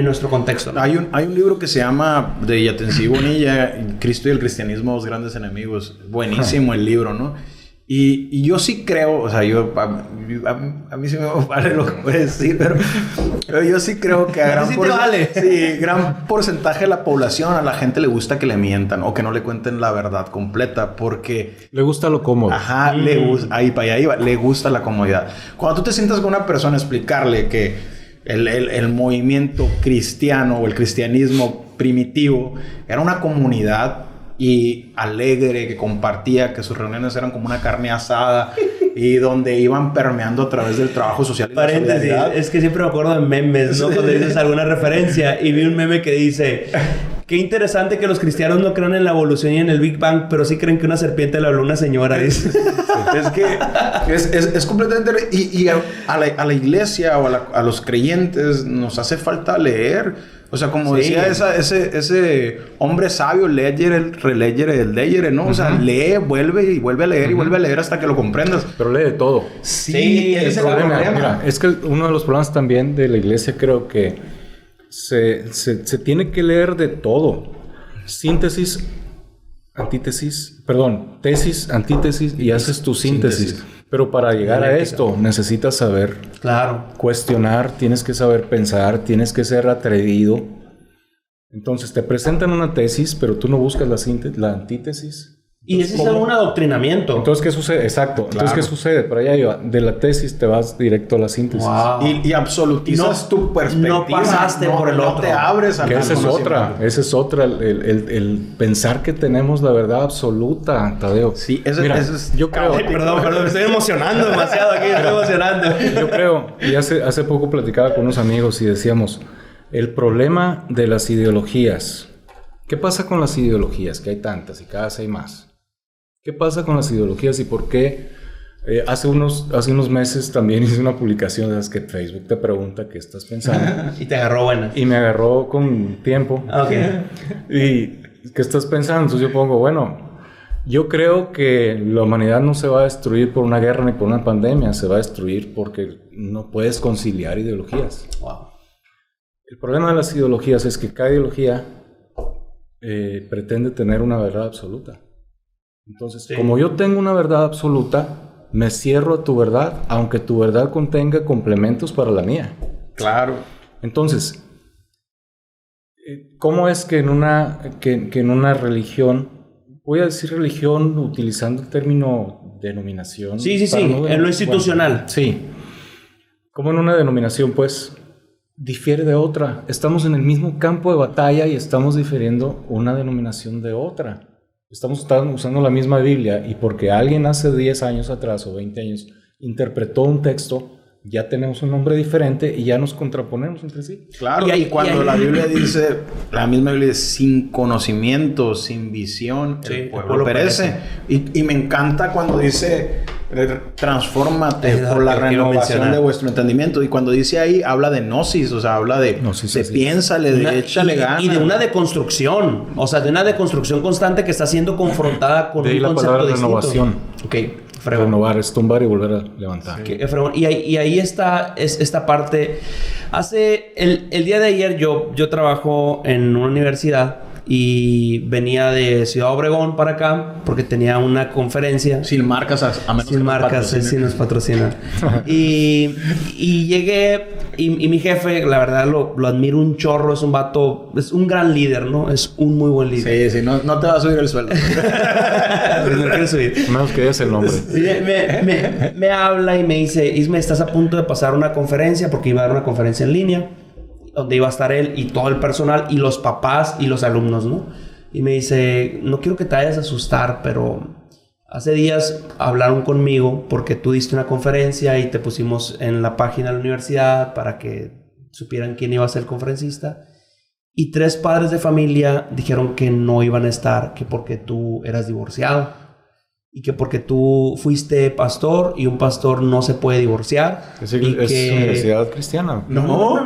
nuestro contexto, ¿no? Hay un libro que se llama de Yatensi Bonilla, Cristo y el cristianismo, dos grandes enemigos. Buenísimo el libro, ¿no? Y yo sí creo, o sea, a mí sí me vale lo que puedes decir, pero yo sí creo que a gran porcentaje de la población, a la gente le gusta que le mientan o que no le cuenten la verdad completa, porque le gusta lo cómodo. Ajá, le gusta, ahí va, le gusta la comodidad. Cuando tú te sientas con una persona, explicarle que el movimiento cristiano o el cristianismo primitivo era una comunidad y alegre, que compartía, que sus reuniones eran como una carne asada y donde iban permeando a través del trabajo social y paréntesis, la solidaridad. es que siempre me acuerdo de memes, ¿no? Cuando dices alguna referencia, y vi un meme que dice: qué interesante que los cristianos no crean en la evolución y en el Big Bang, pero sí creen que una serpiente le habló a una señora, dice. Es que es completamente... Y a la iglesia o a los creyentes nos hace falta leer. O sea, como decía ese hombre sabio, leggere, ¿no? O sea, lee, vuelve a leer y vuelve a leer hasta que lo comprendas. Pero lee de todo. Sí, ese es el problema. Mira, es que uno de los problemas también de la iglesia, creo que se tiene que leer de todo. Síntesis, antítesis, tesis, antítesis, y haces tu síntesis. Pero para llegar a esto necesitas saber cuestionar, tienes que saber pensar, tienes que ser atrevido. Entonces te presentan una tesis, pero tú no buscas la antítesis. Y ese es un adoctrinamiento. Entonces, ¿qué sucede? Exacto. Entonces, ¿qué sucede? Para allá iba. De la tesis te vas directo a la síntesis. Wow. Y absolutizas tu perspectiva. No pasaste por el otro. No te abres a la esa es otra. El pensar que tenemos la verdad absoluta, Tadeo. Sí, eso es... Yo creo... Perdón, me estoy emocionando demasiado aquí. Me estoy emocionando. Yo creo... Y hace poco platicaba con unos amigos y decíamos... El problema de las ideologías... ¿Qué pasa con las ideologías? Que hay tantas y cada vez hay más. ¿Qué pasa con las ideologías y por qué? Hace unos meses también hice una publicación de las que Facebook te pregunta qué estás pensando. Y te agarró buena. Y me agarró con tiempo. Okay. ¿Y qué estás pensando? Entonces yo pongo, bueno, yo creo que la humanidad no se va a destruir por una guerra ni por una pandemia. Se va a destruir porque no puedes conciliar ideologías. Wow. El problema de las ideologías es que cada ideología pretende tener una verdad absoluta. Entonces, como yo tengo una verdad absoluta, me cierro a tu verdad, aunque tu verdad contenga complementos para la mía. Claro. Entonces, ¿cómo es que en una religión, voy a decir religión utilizando el término denominación? Sí, en lo institucional. Bueno, sí. Como en una denominación, pues, difiere de otra. Estamos en el mismo campo de batalla y estamos difiriendo una denominación de otra. Estamos usando la misma Biblia y porque alguien hace 10 años atrás o 20 años interpretó un texto, ya tenemos un nombre diferente y ya nos contraponemos entre sí. Claro, y cuando la Biblia dice, la misma Biblia dice, sin conocimiento, sin visión, sí, el pueblo perece. Y me encanta cuando dice, transfórmate por la renovación de vuestro entendimiento. Y cuando dice ahí, habla de gnosis, o sea, habla de piénsale, de échale ganas. Y de una deconstrucción, o sea, de una deconstrucción constante que está siendo confrontada con un concepto distinto. Renovación. Ok. Renovar es tumbar y volver a levantar. Sí. Y ahí está esta parte. El día de ayer yo trabajo en una universidad y venía de Ciudad Obregón para acá porque tenía una conferencia. Sin marcas, a menos sin marcas, sí nos patrocina. y llegué y mi jefe, la verdad, lo admiro un chorro. Es un vato, es un gran líder, ¿no? Es un muy buen líder. Sí, no te va a subir el sueldo. No quiero subir. Menos que digas el nombre. Me habla y me dice, Isme, estás a punto de pasar una conferencia porque iba a dar una conferencia en línea donde iba a estar él y todo el personal y los papás y los alumnos, ¿no? Y me dice, no quiero que te vayas a asustar, pero hace días hablaron conmigo porque tú diste una conferencia y te pusimos en la página de la universidad para que supieran quién iba a ser el conferencista. Y 3 padres de familia dijeron que no iban a estar, que porque tú eras divorciado. Y que porque tú fuiste pastor y un pastor no se puede divorciar. Es universidad cristiana. No.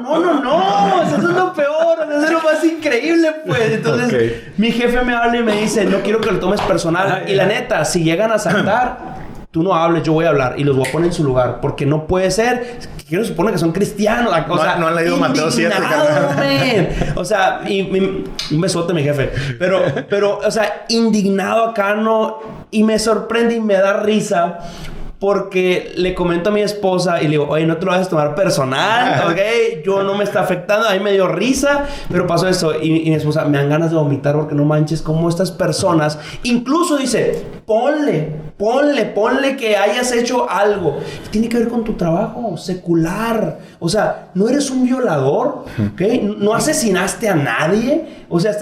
Eso es lo peor. Eso es lo más increíble, pues. Entonces, mi jefe me habla y me dice, no quiero que lo tomes personal. Y la neta, si llegan a saltar, tú no hables, yo voy a hablar. Y los voy a poner en su lugar. Porque no puede ser. Quiero suponer que son cristianos. O sea, no han leído Mateo 7. O sea, un besote, mi jefe. Pero, o sea, indignado acá, no. Y me sorprende y me da risa porque le comento a mi esposa y le digo, oye, no te lo vas a tomar personal, ¿ok? Yo no me está afectando. A mí me dio risa, pero pasó eso. Y mi esposa, me dan ganas de vomitar porque no manches cómo estas personas... Incluso dice, ponle que hayas hecho algo. Tiene que ver con tu trabajo secular. O sea, no eres un violador, ¿ok? No asesinaste a nadie. O sea,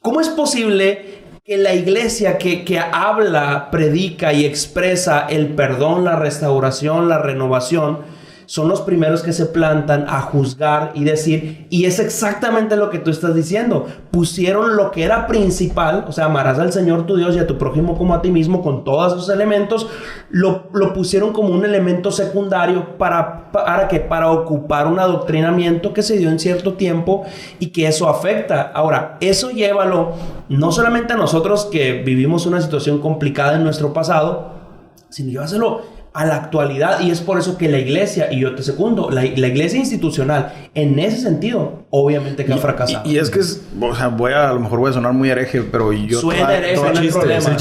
¿cómo es posible que la iglesia que habla, predica y expresa el perdón, la restauración, la renovación, son los primeros que se plantan a juzgar y decir, y es exactamente lo que tú estás diciendo, pusieron lo que era principal, o sea, amarás al Señor tu Dios y a tu prójimo como a ti mismo, con todos esos elementos, lo pusieron como un elemento secundario para ocupar un adoctrinamiento que se dio en cierto tiempo y que eso afecta. Ahora, eso llévalo no solamente a nosotros que vivimos una situación complicada en nuestro pasado, sino llévaselo a la actualidad. Y es por eso que la iglesia, y yo te secundo, la iglesia institucional en ese sentido obviamente que ha fracasado. Y es que o sea, a lo mejor voy a sonar muy hereje, pero yo suena hereje, no hay problema.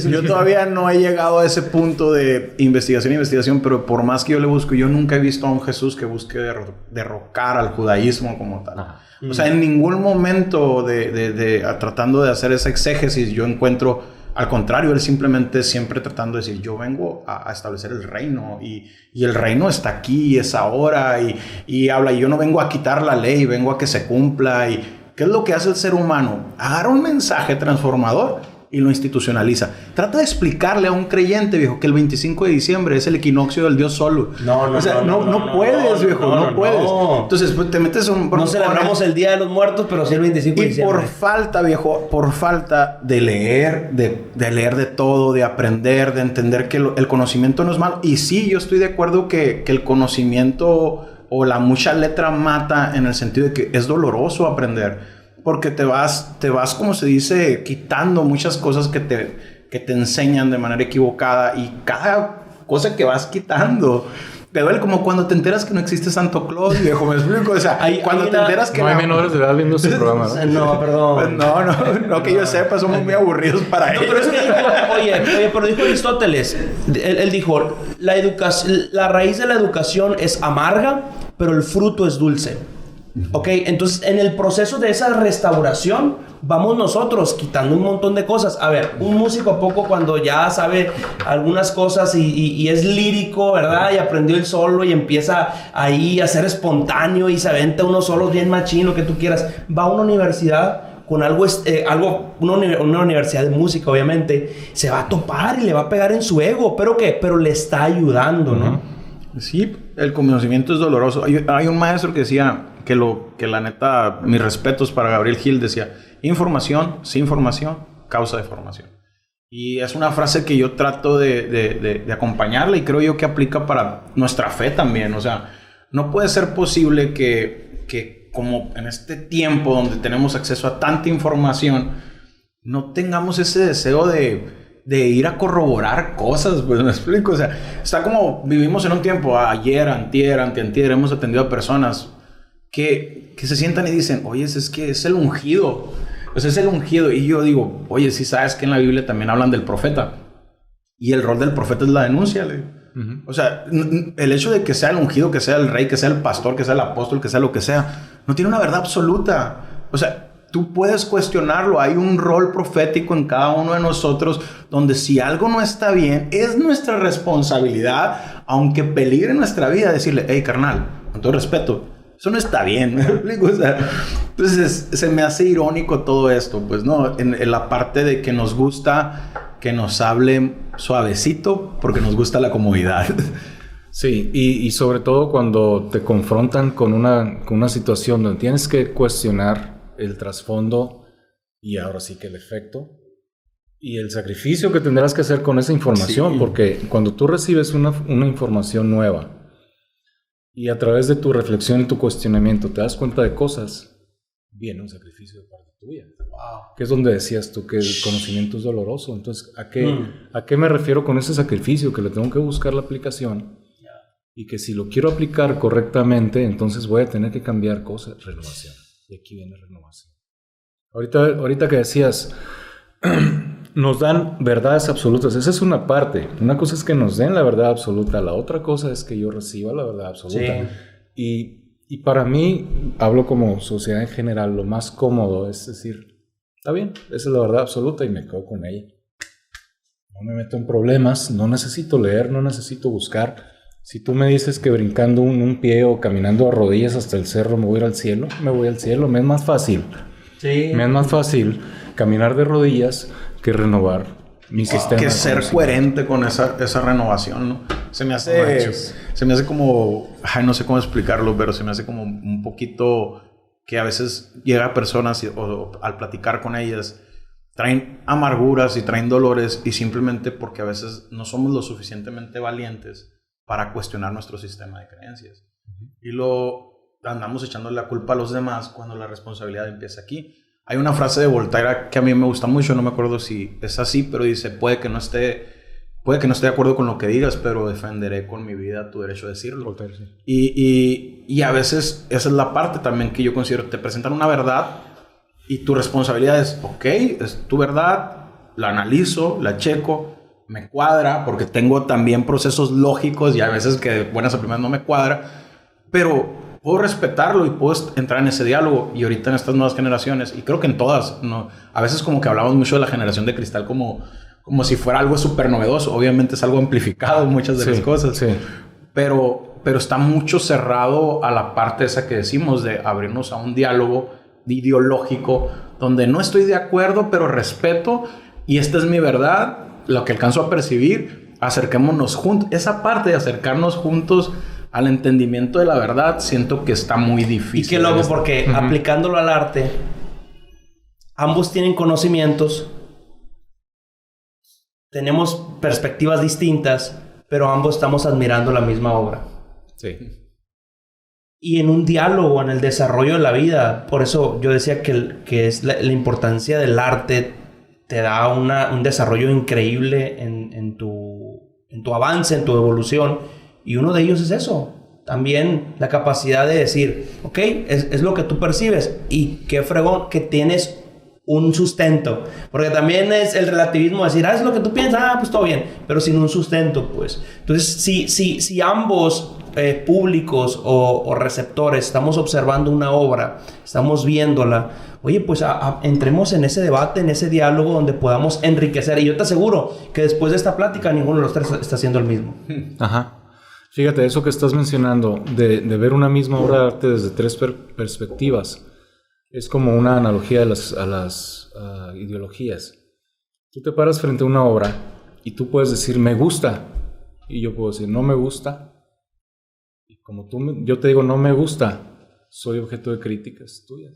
Yo todavía no he llegado a ese punto de investigación, pero por más que yo le busco, yo nunca he visto a un Jesús que busque derrocar al judaísmo como tal. O sea, en ningún momento tratando de hacer esa exégesis yo encuentro. Al contrario, él simplemente siempre tratando de decir, yo vengo a establecer el reino y el reino está aquí, es ahora y habla, y yo no vengo a quitar la ley, vengo a que se cumpla. ¿Y qué es lo que hace el ser humano? Agarra un mensaje transformador y lo institucionaliza. Trata de explicarle a un creyente, viejo, que el 25 de diciembre es el equinoccio del Dios Sol. No puedes, viejo, no puedes. Entonces, pues, te metes no celebramos el Día de los Muertos, pero sí el 25 de diciembre. Y por falta de leer, de leer de todo, de aprender, de entender que el conocimiento no es malo. Y sí, yo estoy de acuerdo que el conocimiento o la mucha letra mata en el sentido de que es doloroso aprender. Porque te vas, como se dice, quitando muchas cosas que te enseñan de manera equivocada. Y cada cosa que vas quitando te duele, como cuando te enteras que no existe Santo Claus, viejo, ¿me explico? O sea, cuando te enteras que no hay menores de edad viendo este programa, ¿no? No, perdón. No que yo sepa, somos muy aburridos para ellos. Pero eso que dijo, pero dijo Aristóteles, él dijo, la raíz de la educación es amarga, pero el fruto es dulce. Ok, entonces en el proceso de esa restauración vamos nosotros quitando un montón de cosas. A ver, un músico a poco cuando ya sabe algunas cosas y es lírico, ¿verdad? Y aprendió el solo y empieza ahí a ser espontáneo y se aventa unos solos bien machín, lo que tú quieras. Va a una universidad con una universidad de música, obviamente, se va a topar y le va a pegar en su ego. ¿Pero qué? Pero le está ayudando, ¿no? Sí, el conocimiento es doloroso. Hay un maestro que decía que la neta, mis respetos para Gabriel Gil, decía, información, sin formación, causa de formación. Y es una frase que yo trato de acompañarla y creo yo que aplica para nuestra fe también. O sea, no puede ser posible que como en este tiempo donde tenemos acceso a tanta información, no tengamos ese deseo de ir a corroborar cosas, pues me explico. O sea, está como vivimos en un tiempo, ayer, antier, hemos atendido a personas que se sientan y dicen, oye, es que es el ungido. Pues es el ungido. Y yo digo, oye, sí sabes que en la Biblia también hablan del profeta. Y el rol del profeta es la denuncia. O sea, el hecho de que sea el ungido, que sea el rey, que sea el pastor, que sea el apóstol, que sea lo que sea, no tiene una verdad absoluta. O sea, tú puedes cuestionarlo. Hay un rol profético en cada uno de nosotros donde si algo no está bien, es nuestra responsabilidad, aunque peligre nuestra vida, decirle, hey, carnal, con todo respeto, eso no está bien, ¿me explico? O sea, entonces se me hace irónico todo esto, pues, ¿no? En la parte de que nos gusta que nos hablen suavecito porque nos gusta la comodidad. Sí, y sobre todo cuando te confrontan con una situación donde tienes que cuestionar el trasfondo y ahora sí que el efecto y el sacrificio que tendrás que hacer con esa información, sí. Porque cuando tú recibes una información nueva y a través de tu reflexión y tu cuestionamiento te das cuenta de cosas, viene un sacrificio de parte tuya. Wow. Que es donde decías tú que el conocimiento es doloroso. Entonces, ¿a qué me refiero con ese sacrificio? Que le tengo que buscar la aplicación y que si lo quiero aplicar correctamente, entonces voy a tener que cambiar cosas. Renovación. Y aquí viene renovación. Ahorita que decías, nos dan verdades absolutas. Esa es una parte. Una cosa es que nos den la verdad absoluta. La otra cosa es que yo reciba la verdad absoluta. Sí. Y para mí, hablo como sociedad en general, lo más cómodo es decir, está bien, esa es la verdad absoluta y me quedo con ella. No me meto en problemas, no necesito leer, no necesito buscar. Si tú me dices que brincando un pie o caminando a rodillas hasta el cerro me voy a ir al cielo, me voy al cielo. Me es más fácil. Sí. Me es más fácil caminar de rodillas que renovar mi sistema. Que ser coherente con esa renovación, ¿no? Se me hace como, no sé cómo explicarlo, pero se me hace como un poquito que a veces llega a personas o al platicar con ellas traen amarguras y traen dolores y simplemente porque a veces no somos lo suficientemente valientes para cuestionar nuestro sistema de creencias. Y lo andamos echando la culpa a los demás cuando la responsabilidad empieza aquí. Hay una frase de Voltaire que a mí me gusta mucho, no me acuerdo si es así, pero dice, puede que no esté de acuerdo con lo que digas, pero defenderé con mi vida tu derecho a decirlo. Voltaire, sí. Y a veces esa es la parte también que yo considero, te presentan una verdad y tu responsabilidad es, ok, es tu verdad, la analizo, la checo, me cuadra, porque tengo también procesos lógicos y a veces que buenas a primeras no me cuadra, pero puedo respetarlo y puedo entrar en ese diálogo. Y ahorita en estas nuevas generaciones, y creo que en todas, ¿no? A veces como que hablamos mucho de la generación de cristal como si fuera algo súper novedoso. Obviamente es algo amplificado muchas de las cosas. Sí. Pero está mucho cerrado a la parte esa que decimos de abrirnos a un diálogo ideológico donde no estoy de acuerdo, pero respeto y esta es mi verdad, lo que alcanzo a percibir, acerquémonos juntos. Esa parte de acercarnos juntos al entendimiento de la verdad, siento que está muy difícil. Y qué loco, porque aplicándolo al arte, ambos tienen conocimientos, tenemos perspectivas distintas, pero ambos estamos admirando la misma obra. Sí. Y en un diálogo, en el desarrollo de la vida, por eso yo decía que es la importancia del arte, te da un desarrollo increíble en tu avance, en tu evolución. Y uno de ellos es eso. También la capacidad de decir, ok, es lo que tú percibes. Y qué fregón que tienes un sustento. Porque también es el relativismo decir, es lo que tú piensas, pues todo bien, pero sin un sustento, pues. Entonces, si ambos públicos o receptores estamos observando una obra, estamos viéndola, oye, pues entremos en ese debate, en ese diálogo donde podamos enriquecer. Y yo te aseguro que después de esta plática ninguno de los tres está haciendo el mismo. Ajá. Fíjate, eso que estás mencionando, de ver una misma obra de arte desde tres perspectivas, es como una analogía a las ideologías. Tú te paras frente a una obra y tú puedes decir, me gusta, y yo puedo decir, no me gusta. Y como yo te digo, no me gusta, soy objeto de críticas tuyas.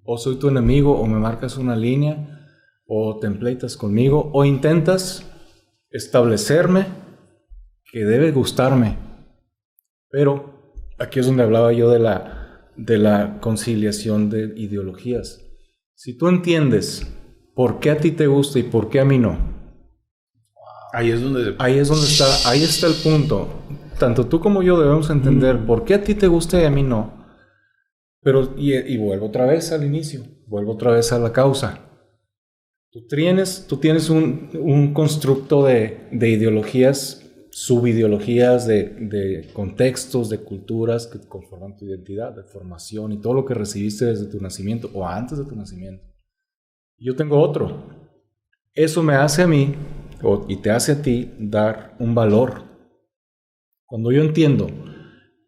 O soy tu enemigo, o me marcas una línea, o te empleitas conmigo, o intentas establecerme que debe gustarme. Pero aquí es donde hablaba yo de la conciliación de ideologías. Si tú entiendes por qué a ti te gusta y por qué a mí no, ahí está el punto. Tanto tú como yo debemos entender por qué a ti te gusta y a mí no. Pero, y vuelvo otra vez al inicio, vuelvo otra vez a la causa. Tú tienes un constructo de ideologías, subideologías, de contextos, de culturas que conforman tu identidad, de formación y todo lo que recibiste desde tu nacimiento o antes de tu nacimiento. Yo tengo otro. Eso me hace a mí, y te hace a ti, dar un valor. Cuando yo entiendo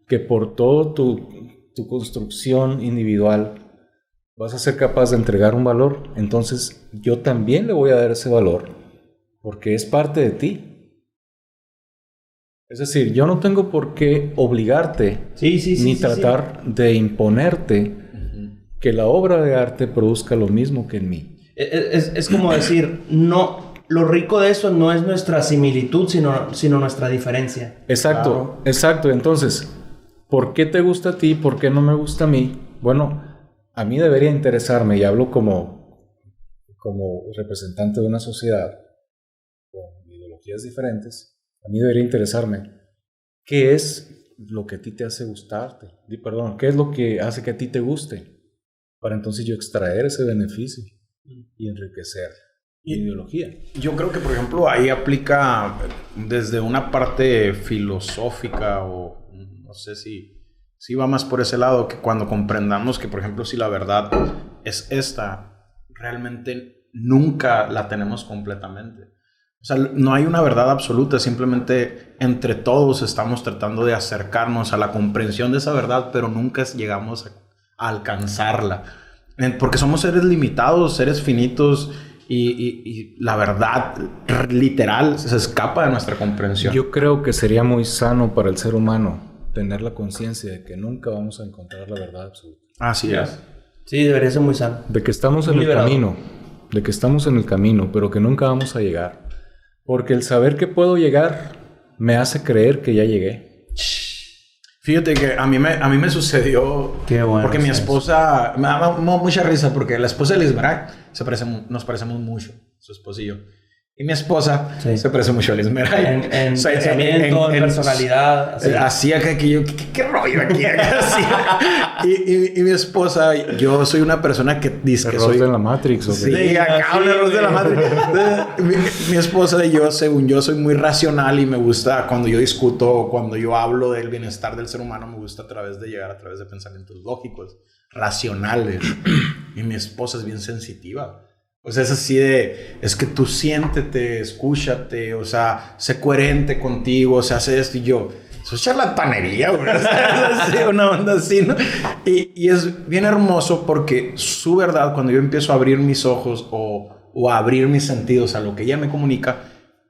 que por todo tu construcción individual vas a ser capaz de entregar un valor, entonces yo también le voy a dar ese valor porque es parte de ti. Es decir, yo no tengo por qué obligarte ni tratar de imponerte que la obra de arte produzca lo mismo que en mí. Es como decir, no, lo rico de eso no es nuestra similitud, sino nuestra diferencia. Exacto, claro. Exacto. Entonces, ¿por qué te gusta a ti? ¿Por qué no me gusta a mí? Bueno, a mí debería interesarme, y hablo como representante de una sociedad con ideologías diferentes. A mí debería interesarme qué es lo que a ti te hace gustarte. Qué es lo que hace que a ti te guste. Para entonces yo extraer ese beneficio y enriquecer mi ideología. Yo creo que, por ejemplo, ahí aplica desde una parte filosófica o no sé si va más por ese lado, que cuando comprendamos que, por ejemplo, si la verdad es esta, realmente nunca la tenemos completamente. O sea, no hay una verdad absoluta, simplemente entre todos estamos tratando de acercarnos a la comprensión de esa verdad, pero nunca llegamos a alcanzarla. Porque somos seres limitados, seres finitos, y la verdad literal se escapa de nuestra comprensión. Yo creo que sería muy sano para el ser humano tener la conciencia de que nunca vamos a encontrar la verdad absoluta. Así es. Sí, debería ser muy sano. De que estamos en el camino, pero que nunca vamos a llegar. Porque el saber que puedo llegar me hace creer que ya llegué. Fíjate que a mí me sucedió. Qué bueno. Porque mi esposa... Me da mucha risa porque la esposa de Lismerac nos parecemos mucho, su esposo y yo. Y mi esposa se parece mucho a Lismerac. En pensamiento, en personalidad. Así acá que yo... ¿Qué rollo aquí? y mi esposa... Yo soy una persona que dice que soy... de la Matrix. ¿O qué? Sí, acá un error de la Matrix. Mi esposa y yo, según yo, soy muy racional y me gusta cuando yo discuto, cuando yo hablo del bienestar del ser humano, me gusta llegar a través de pensamientos lógicos, racionales. Y mi esposa es bien sensitiva. O sea, es así es que tú siéntete, escúchate, o sea, sé coherente contigo, o sea, hace esto y yo. Eso es charlatanería, güey. O sea, es así, una onda así, ¿no? Y es bien hermoso porque su verdad, cuando yo empiezo a abrir mis ojos o a abrir mis sentidos a lo que ella me comunica,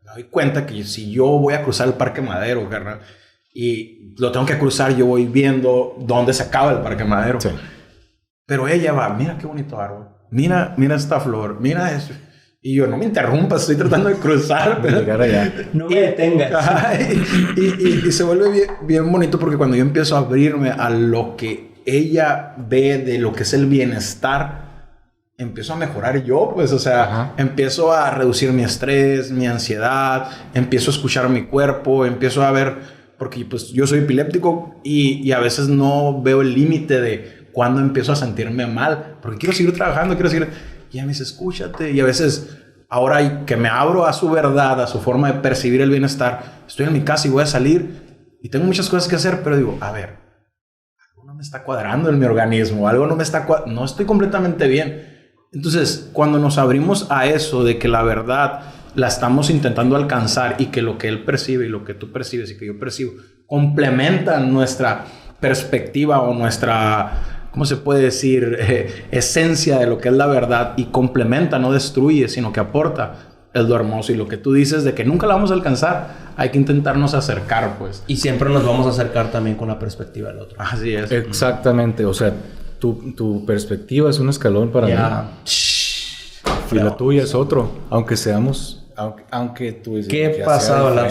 me doy cuenta que si yo voy a cruzar el Parque Madero, carnal, y lo tengo que cruzar, yo voy viendo dónde se acaba el Parque Madero. Sí. Pero ella va, mira qué bonito árbol. Mira esta flor, mira eso. Y yo, no me interrumpas, estoy tratando de cruzar. Llegar allá. No me detengas. Y se vuelve bien, bien bonito porque cuando yo empiezo a abrirme a lo que ella ve de lo que es el bienestar, empiezo a mejorar yo, pues, o sea, empiezo a reducir mi estrés, mi ansiedad, empiezo a escuchar mi cuerpo, empiezo a ver, porque pues yo soy epiléptico y a veces no veo el límite de cuando empiezo a sentirme mal, porque quiero seguir trabajando, quiero seguir... Y ella me dice, escúchate. Y a veces, ahora que me abro a su verdad, a su forma de percibir el bienestar, estoy en mi casa y voy a salir y tengo muchas cosas que hacer, pero digo, a ver, algo no me está cuadrando en mi organismo, algo no me está no estoy completamente bien. Entonces, cuando nos abrimos a eso de que la verdad la estamos intentando alcanzar y que lo que él percibe y lo que tú percibes y que yo percibo complementan nuestra perspectiva o nuestra, ¿cómo se puede decir? Esencia de lo que es la verdad, y complementa, no destruye, sino que aporta, es lo hermoso. Y lo que tú dices de que nunca la vamos a alcanzar, hay que intentarnos acercar, pues. Y siempre nos vamos a acercar también con la perspectiva del otro. Así es. Exactamente, o sea, tu perspectiva es un escalón para mí. Y la tuya es otro, aunque seamos... Aunque tú dices, ¿qué pasado la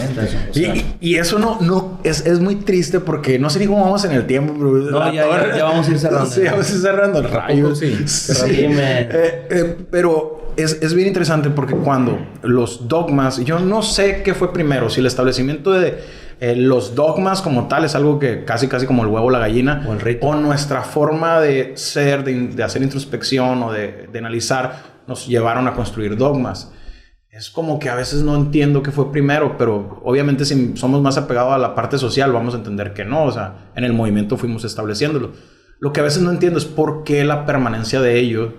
y eso no es muy triste, porque no sé ni cómo vamos en el tiempo, pero no, ya vamos a ir cerrando. Sí, vamos a ir cerrando el rayo. Sí. Pero es bien interesante, porque cuando los dogmas, yo no sé qué fue primero, si el establecimiento de los dogmas como tal es algo que casi como el huevo o la gallina, o el rito, o nuestra forma de ser, de hacer introspección o de analizar nos llevaron a construir dogmas. Es como que a veces no entiendo qué fue primero, pero obviamente si somos más apegados a la parte social vamos a entender que no. O sea, en el movimiento fuimos estableciéndolo. Lo que a veces no entiendo es por qué la permanencia de ello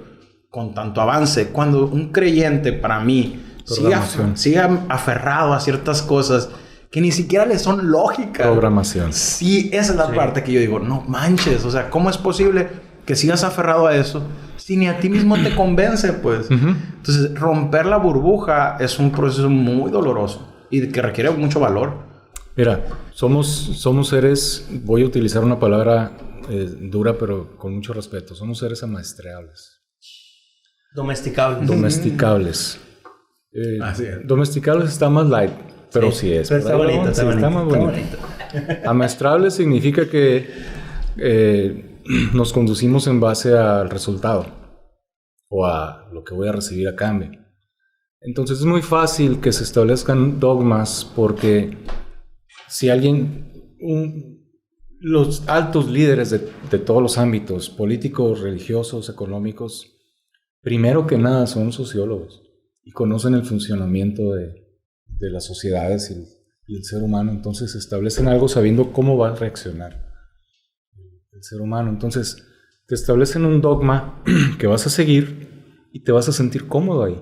con tanto avance. Cuando un creyente, para mí, sigue aferrado a ciertas cosas que ni siquiera le son lógicas. Programación. Sí, esa es la parte que yo digo, no manches. O sea, ¿cómo es posible que sigas aferrado a eso si ni a ti mismo te convence, pues? Entonces, romper la burbuja es un proceso muy doloroso y que requiere mucho valor. Mira, somos seres, voy a utilizar una palabra dura, pero con mucho respeto. Somos seres amaestrables. Domesticables. Así es. Domesticables está más light, pero sí es. Pero está bonito, está más bonito. Amaestrables significa que nos conducimos en base al resultado o a lo que voy a recibir a cambio. Entonces es muy fácil que se establezcan dogmas, porque si los altos líderes de todos los ámbitos, políticos, religiosos, económicos, primero que nada son sociólogos y conocen el funcionamiento de las sociedades y el ser humano. Entonces establecen algo sabiendo cómo va a reaccionar el ser humano. Entonces te establecen un dogma que vas a seguir y te vas a sentir cómodo ahí.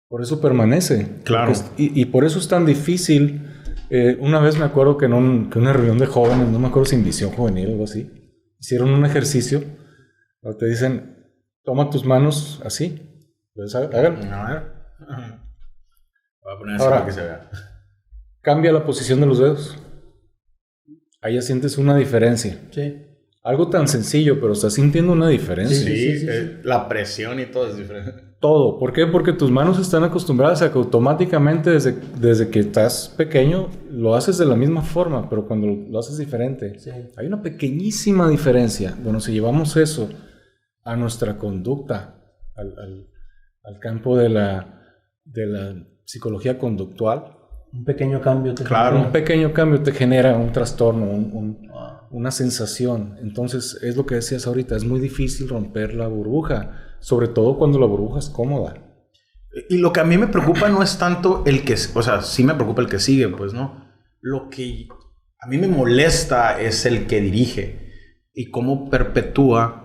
Por eso permanece. Claro. Y por eso es tan difícil. Una vez me acuerdo que en una reunión de jóvenes, no me acuerdo si en Visión Juvenil o algo así, hicieron un ejercicio donde te dicen, toma tus manos así. Entonces, háganlo. A ver. Voy a poner así Ahora, para que se vea. Cambia la posición de los dedos. Ahí ya sientes una diferencia. Sí. Algo tan sencillo, pero estás sintiendo una diferencia. Sí. La presión y todo es diferente. Todo. ¿Por qué? Porque tus manos están acostumbradas a que automáticamente desde que estás pequeño lo haces de la misma forma, pero cuando lo haces diferente, hay una pequeñísima diferencia. Bueno, si llevamos eso a nuestra conducta, al campo de la psicología conductual, un pequeño cambio te genera un trastorno, una sensación. Entonces, es lo que decías ahorita, es muy difícil romper la burbuja, sobre todo cuando la burbuja es cómoda. Y lo que a mí me preocupa no es tanto o sea, sí me preocupa el que sigue, pues, ¿no? Lo que a mí me molesta es el que dirige y cómo perpetúa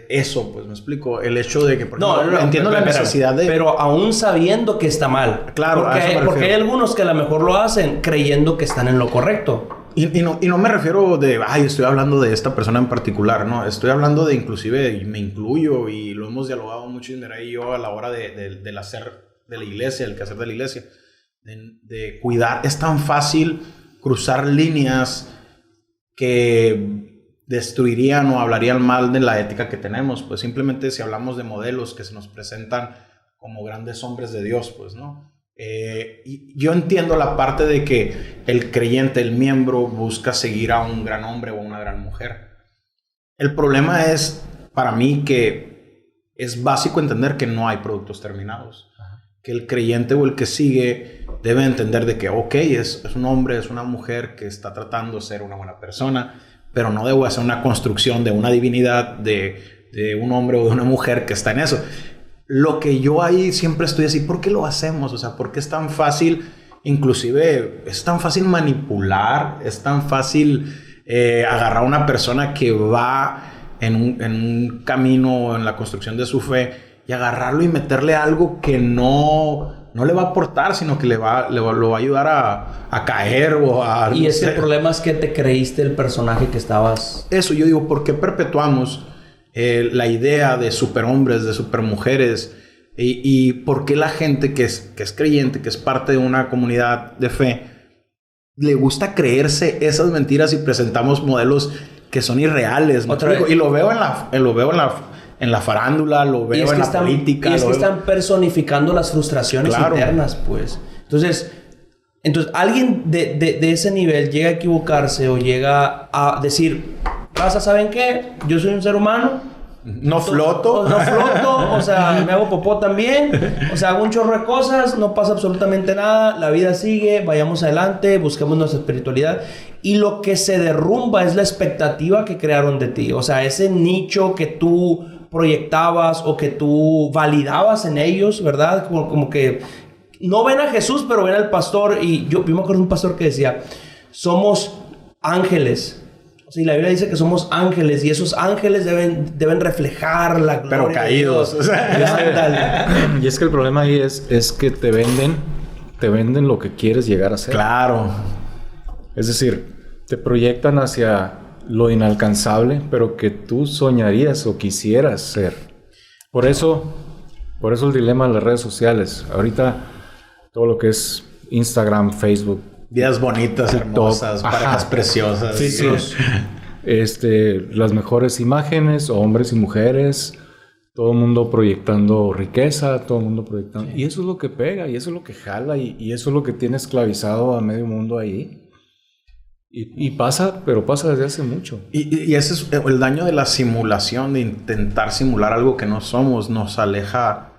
eso, pues, me explico. El hecho de que, por ejemplo, entiendo la necesidad de... Pero aún sabiendo que está mal. Claro, porque hay algunos que a lo mejor lo hacen creyendo que están en lo correcto. Y no me refiero estoy hablando de esta persona en particular, ¿no? Estoy hablando de, inclusive, y me incluyo, y lo hemos dialogado mucho Indira y yo a la hora del hacer de la iglesia, el quehacer de la iglesia, de cuidar. Es tan fácil cruzar líneas que destruirían o hablarían mal de la ética que tenemos. Pues simplemente si hablamos de modelos que se nos presentan como grandes hombres de Dios, pues, ¿no? Y yo entiendo la parte de que el creyente, el miembro, busca seguir a un gran hombre o a una gran mujer. El problema es, para mí, que es básico entender que no hay productos terminados. Que el creyente o el que sigue debe entender de que, es un hombre, es una mujer que está tratando de ser una buena persona, pero no debo hacer una construcción de una divinidad, de un hombre o de una mujer que está en eso. Lo que yo ahí siempre estoy así, ¿por qué lo hacemos? O sea, ¿por qué es tan fácil? Inclusive es tan fácil manipular, es tan fácil agarrar a una persona que va en un camino en la construcción de su fe y agarrarlo y meterle algo que no le va a aportar, sino que lo va a ayudar a caer o a... Y ese problema es que te creíste el personaje que estabas... Eso, yo digo, ¿por qué perpetuamos la idea de superhombres, de supermujeres? Y por qué la gente que es creyente, que es parte de una comunidad de fe, le gusta creerse esas mentiras y presentamos modelos que son irreales? Y lo veo en la farándula, lo veo en la política. Y es que están personificando las frustraciones internas, pues. Entonces alguien de ese nivel llega a equivocarse o llega a decir, ¿saben qué? Yo soy un ser humano. No floto. No floto, o sea, me hago popó también. O sea, hago un chorro de cosas, no pasa absolutamente nada. La vida sigue, vayamos adelante, busquemos nuestra espiritualidad. Y lo que se derrumba es la expectativa que crearon de ti. O sea, ese nicho que tú proyectabas o que tú validabas en ellos, ¿verdad? Como que no ven a Jesús, pero ven al pastor. Y yo me acuerdo de un pastor que decía, somos ángeles. O sea, y la Biblia dice que somos ángeles y esos ángeles deben reflejar la gloria. Pero caídos. De Dios. Y es que el problema ahí es que te venden lo que quieres llegar a ser. Claro. Es decir, te proyectan hacia lo inalcanzable, pero que tú soñarías o quisieras ser. Por eso el dilema de las redes sociales. Ahorita todo lo que es Instagram, Facebook, vidas bonitas, TikTok, hermosas, parejas preciosas. Sí. Las mejores imágenes, hombres y mujeres, todo el mundo proyectando riqueza, todo el mundo proyectando... Sí. Y eso es lo que pega, y eso es lo que jala, y eso es lo que tiene esclavizado a medio mundo ahí. Y pasa, pero pasa desde hace mucho. Y ese es el daño de la simulación, de intentar simular algo que no somos, nos aleja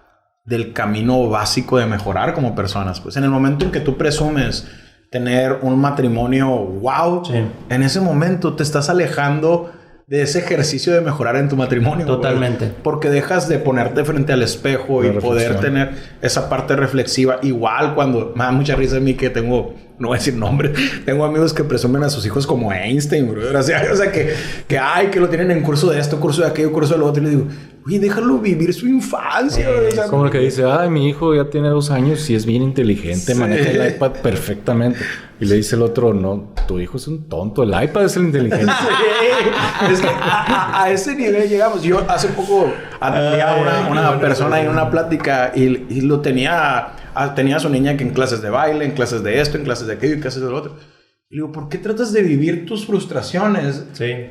del camino básico de mejorar como personas. Pues en el momento en que tú presumes tener un matrimonio wow, sí, en ese momento te estás alejando de ese ejercicio de mejorar en tu matrimonio. Totalmente. Güey. Porque dejas de ponerte frente al espejo y poder tener esa parte reflexiva. Igual cuando me da mucha risa a mí que tengo, no voy a decir nombre, tengo amigos que presumen a sus hijos como Einstein, bro. O sea que lo tienen en curso de esto, curso de aquello, curso de lo otro. Y le digo, oye, déjalo vivir su infancia. O sea, como el que dice, mi hijo ya tiene 2 años y es bien inteligente, maneja el iPad perfectamente. Y le dice el otro, no, tu hijo es un tonto, el iPad es el inteligente. Sí, es que a ese nivel llegamos. Yo hace poco atendía a una persona en una plática y lo tenía a su niña que en clases de baile, en clases de esto, en clases de aquello, en clases de lo otro. Y le digo, ¿por qué tratas de vivir tus frustraciones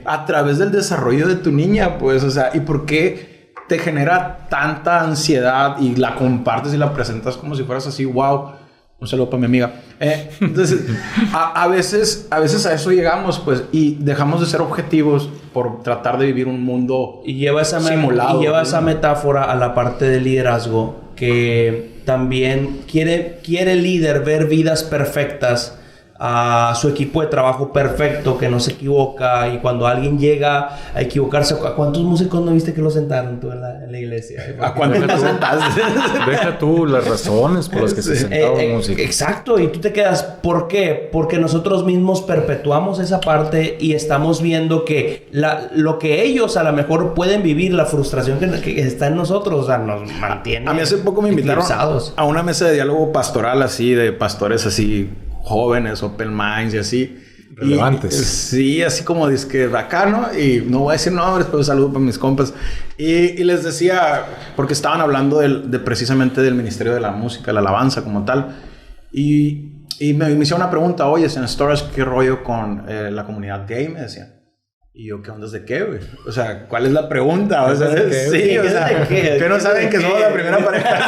a través del desarrollo de tu niña? Pues, o sea, ¿y por qué te genera tanta ansiedad y la compartes y la presentas como si fueras así, wow? Un saludo para mi amiga. Entonces, a veces a eso llegamos, pues, y dejamos de ser objetivos por tratar de vivir un mundo simulado. Y lleva esa metáfora a la parte del liderazgo, que también quiere el líder ver vidas perfectas, a su equipo de trabajo perfecto, que no se equivoca, y cuando alguien llega a equivocarse, ¿a cuántos músicos no viste que lo sentaron tú en la iglesia? ¿A cuántos lo sentaste? Deja tú las razones por las que se sentaron músicos. Exacto, y tú te quedas, ¿por qué? Porque nosotros mismos perpetuamos esa parte y estamos viendo que lo que ellos a lo mejor pueden vivir, la frustración que está en nosotros, o sea, nos mantiene. A mí hace poco me invitaron a una mesa de diálogo pastoral así, de pastores así jóvenes, open minds y así. Relevantes. Sí, así como dice que acá, ¿no? Y no voy a decir nombres, pero un saludo para mis compas. Y les decía, porque estaban hablando precisamente del ministerio de la música, la alabanza como tal. Y me hicieron una pregunta, oye, en Storage, ¿qué rollo con la comunidad gay? Me decían. Y yo, ¿qué onda de qué, güey? O sea, ¿cuál es la pregunta? O sea, sí, o sea, que no saben que somos la primera pareja.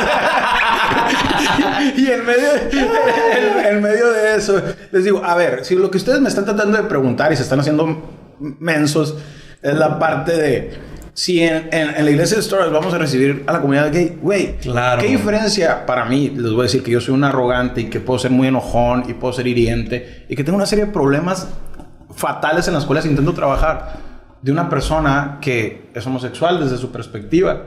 Y en medio de eso, les digo, a ver, si lo que ustedes me están tratando de preguntar y se están haciendo mensos, es la parte de si en la iglesia de Storage vamos a recibir a la comunidad gay, güey, claro. ¿Qué diferencia para mí? Les voy a decir que yo soy un arrogante y que puedo ser muy enojón y puedo ser hiriente y que tengo una serie de problemas fatales en las cuales intento trabajar. de una persona que es homosexual desde su perspectiva.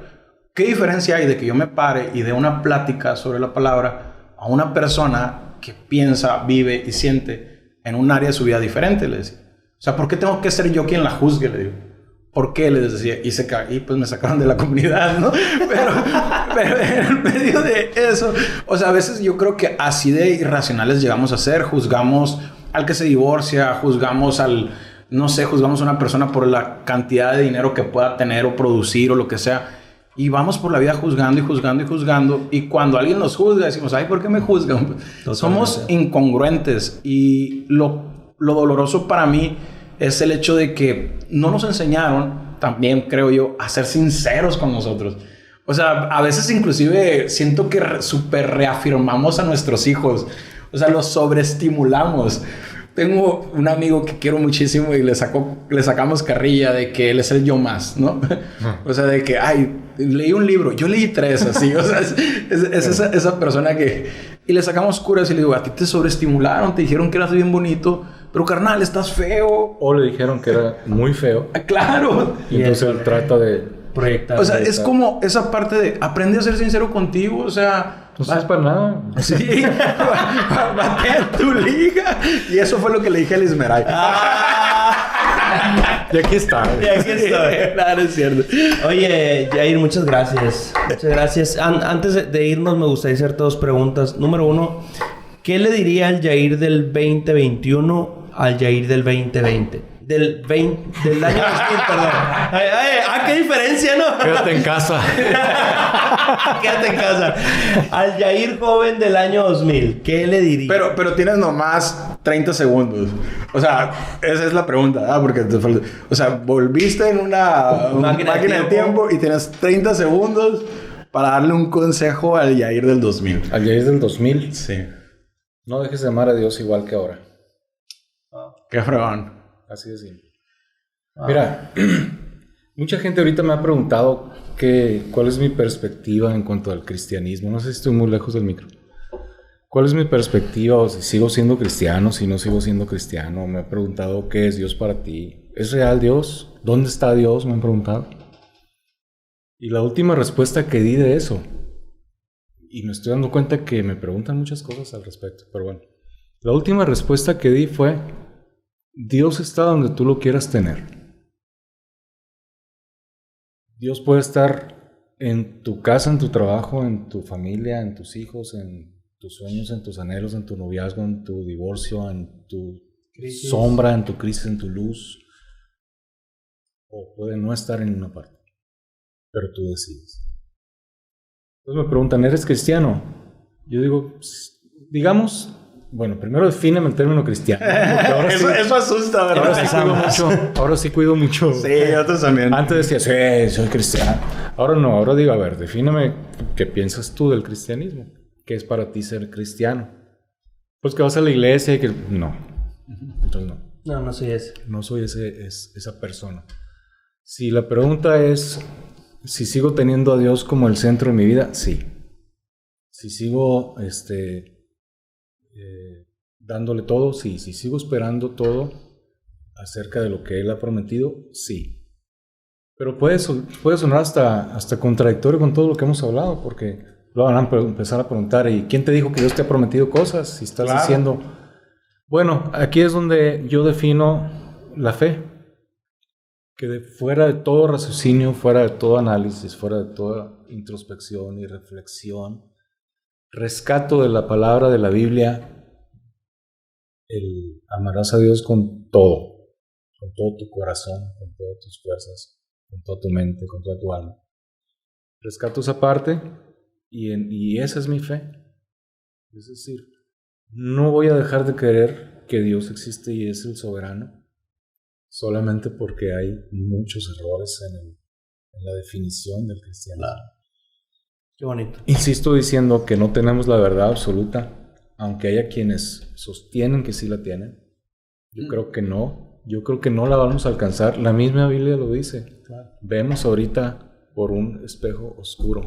¿Qué diferencia hay de que yo me pare y dé una plática sobre la palabra a una persona que piensa, vive y siente en un área de su vida diferente? Le decía. O sea, ¿por qué tengo que ser yo quien la juzgue? Le digo. ¿Por qué? Les decía. Y pues me sacaron de la comunidad, ¿no? Pero en medio de eso, o sea, a veces yo creo que así de irracionales llegamos a ser. Juzgamos al que se divorcia, juzgamos al... No sé, juzgamos a una persona por la cantidad de dinero que pueda tener o producir o lo que sea. Y vamos por la vida juzgando y juzgando y juzgando. Y cuando alguien nos juzga, decimos, ay, ¿por qué me juzgan? Totalmente. Somos incongruentes. Y lo doloroso para mí es el hecho de que no nos enseñaron, también creo yo, a ser sinceros con nosotros. O sea, a veces inclusive siento que súper reafirmamos a nuestros hijos. O sea, los sobreestimulamos. Tengo un amigo que quiero muchísimo y le sacamos carrilla de que él es el yo más, ¿no? O sea, de que, ay, leí un libro, yo leí 3, así. O sea, es esa persona que... Y le sacamos curas y le digo, a ti te sobreestimularon, te dijeron que eras bien bonito, pero carnal, estás feo. O le dijeron que era muy feo. ¡Claro! Y entonces él trata de proyectar. O sea, es como esa parte de aprende a ser sincero contigo, o sea... No es para nada. Sí, batea tu liga. Y eso fue lo que le dije a Lismeray. Y aquí está. Y aquí estoy. Claro, es cierto. Oye, Jair, muchas gracias. Muchas gracias. Antes de irnos, me gustaría hacerte 2 preguntas. Número 1, ¿qué le diría al Jair del 2021 al Jair del 2020? Del año 2000, perdón. ¿Qué diferencia, no? Quédate en casa. Quédate en casa. Al Jair joven del año 2000, ¿qué le diría? Pero tienes nomás 30 segundos. O sea, esa es la pregunta, porque o sea, volviste en una máquina de tiempo y tienes 30 segundos para darle un consejo al Jair del 2000. ¿Al Jair del 2000? Sí. No dejes de amar a Dios igual que ahora. Qué fregón. Así de simple. Mira, mucha gente ahorita me ha preguntado cuál es mi perspectiva en cuanto al cristianismo. No sé si estoy muy lejos del micro. ¿Cuál es mi perspectiva? O si sigo siendo cristiano, si no sigo siendo cristiano. Me han preguntado qué es Dios para ti. ¿Es real Dios? ¿Dónde está Dios? Me han preguntado. Y la última respuesta que di de eso, y me estoy dando cuenta que me preguntan muchas cosas al respecto, pero bueno. La última respuesta que di fue: Dios está donde tú lo quieras tener. Dios puede estar en tu casa, en tu trabajo, en tu familia, en tus hijos, en tus sueños, en tus anhelos, en tu noviazgo, en tu divorcio, en tu crisis, sombra, en tu crisis, en tu luz. O puede no estar en una parte, pero tú decides. Entonces me preguntan, ¿eres cristiano? Yo digo, digamos... Bueno, primero defíneme el término cristiano. Eso asusta, ¿verdad? Ahora sí cuido mucho. Sí, otros también. Antes decía, sí, soy cristiano. Ahora no, ahora digo, a ver, defíneme qué piensas tú del cristianismo. ¿Qué es para ti ser cristiano? Pues que vas a la iglesia y que... No. Entonces no. No soy ese. No soy esa persona. Si la pregunta es si sigo teniendo a Dios como el centro de mi vida, sí. Si sigo, dándole todo, sí. Si sigo esperando todo acerca de lo que Él ha prometido, sí. Pero puede sonar hasta contradictorio con todo lo que hemos hablado, porque luego van a empezar a preguntar, ¿y quién te dijo que Dios te ha prometido cosas? Si estás diciendo... Bueno, aquí es donde yo defino la fe. Que fuera de todo raciocinio, fuera de todo análisis, fuera de toda introspección y reflexión, rescato de la palabra de la Biblia el amarás a Dios con todo tu corazón, con todas tus fuerzas, con toda tu mente, con toda tu alma. Rescato esa parte y esa es mi fe. Es decir, no voy a dejar de creer que Dios existe y es el soberano solamente porque hay muchos errores en la definición del cristianismo. Claro. Qué bonito. Insisto diciendo que no tenemos la verdad absoluta, aunque haya quienes sostienen que sí la tienen. Yo creo que no. Yo creo que no la vamos a alcanzar. La misma Biblia lo dice. Claro. Vemos ahorita por un espejo oscuro.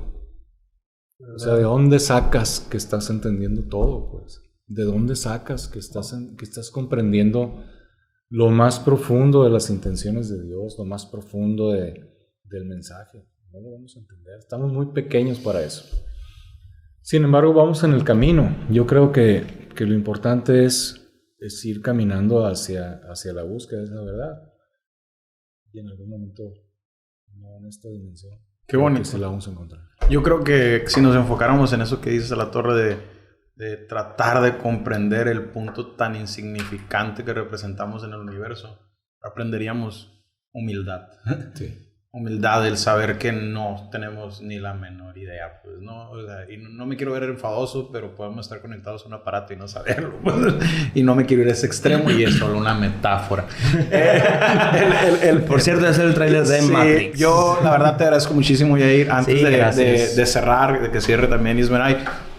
¿Verdad? O sea, ¿de dónde sacas que estás entendiendo todo? Pues? ¿De dónde sacas que estás comprendiendo lo más profundo de las intenciones de Dios, lo más profundo del mensaje. No lo vamos a entender. Estamos muy pequeños para eso. Sin embargo, vamos en el camino. Yo creo que lo importante es ir caminando hacia la búsqueda de esa verdad. Y en algún momento, no en esta dimensión, qué bonito, se la vamos a encontrar. Yo creo que si nos enfocáramos en eso que dices a la torre de tratar de comprender el punto tan insignificante que representamos en el universo, aprenderíamos humildad. Sí. Humildad, el saber que no tenemos ni la menor idea, pues, ¿no? O sea, y no me quiero ver enfadoso, pero podemos estar conectados a un aparato y no saberlo, pues. Y no me quiero ir a ese extremo y es solo una metáfora. Por cierto, hacer el tráiler de Matrix. Yo, la verdad, te agradezco muchísimo, Yair. Antes de cerrar, de que cierre también Ismael,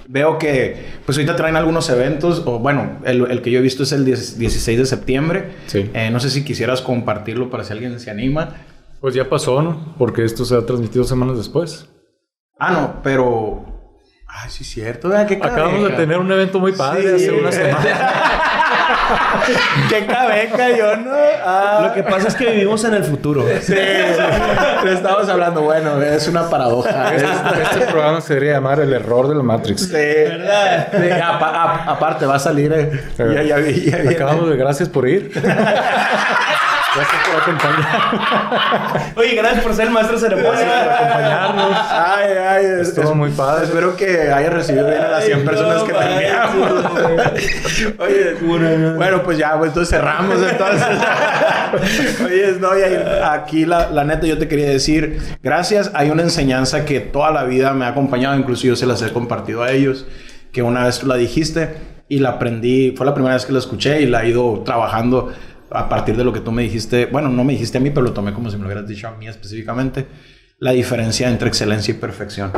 veo que, pues, ahorita traen algunos eventos, o bueno, el que yo he visto es el 16 de septiembre. Sí. No sé si quisieras compartirlo para si alguien se anima. Pues ya pasó, ¿no? Porque esto se ha transmitido semanas después. Ah, no, pero... Ay, sí es cierto. Qué acabamos de tener un evento muy padre hace una semana. ¡Qué cabeca, yo no! Lo que pasa es que vivimos en el futuro. Sí. Estamos hablando, bueno, es una paradoja. Este programa se debería llamar El Error de la Matrix. Sí, ¿verdad? Sí, aparte, va a salir... Ya acabamos de... Gracias por ir. Gracias por acompañarnos. Oye, gracias por ser el maestro de ceremonia. Gracias por acompañarnos. Ay, estuvo muy padre. Espero que hayas recibido bien a las 100 personas que te enviamos. Oye, bueno, pues ya, pues entonces cerramos. Oye, no, aquí la neta yo te quería decir, gracias. Hay una enseñanza que toda la vida me ha acompañado, incluso yo se las he compartido a ellos, que una vez tú la dijiste y la aprendí. Fue la primera vez que la escuché y la he ido trabajando a partir de lo que tú me dijiste. Bueno, no me dijiste a mí, pero lo tomé como si me lo hubieras dicho a mí específicamente. La diferencia entre excelencia y perfección.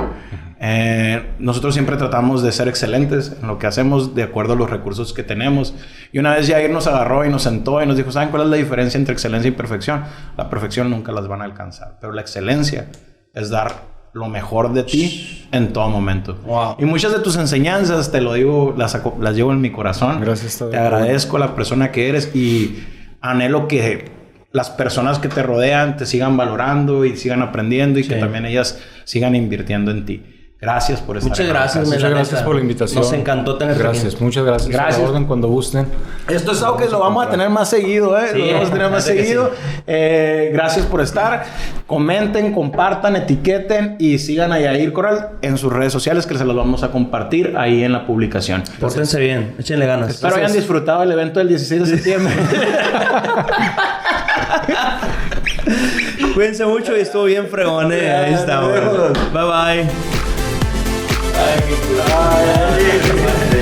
Nosotros siempre tratamos de ser excelentes en lo que hacemos de acuerdo a los recursos que tenemos. Y una vez Yair nos agarró y nos sentó y nos dijo, ¿saben cuál es la diferencia entre excelencia y perfección? La perfección nunca las van a alcanzar, pero la excelencia es dar lo mejor de ti en todo momento. Wow. Y muchas de tus enseñanzas, te lo digo, las llevo en mi corazón. Gracias. Te agradezco la persona que eres y anhelo que las personas que te rodean te sigan valorando y sigan aprendiendo y que también ellas sigan invirtiendo en ti. Gracias por estar aquí. Muchas gracias por la invitación. Nos encantó tenerte aquí. Muchas gracias. Gracias. A la orden cuando gusten. Esto es algo que lo vamos a tener más seguido, ¿eh? Sí, lo vamos a tener más seguido. Sí. Gracias por estar. Comenten, compartan, etiqueten y sigan a Yair Corral en sus redes sociales que se los vamos a compartir ahí en la publicación. Pórtense bien. Échenle ganas. Espero hayan disfrutado el evento del 16 de septiembre. Cuídense mucho y estuvo bien fregón, Ahí estamos. Bye bye. Ay,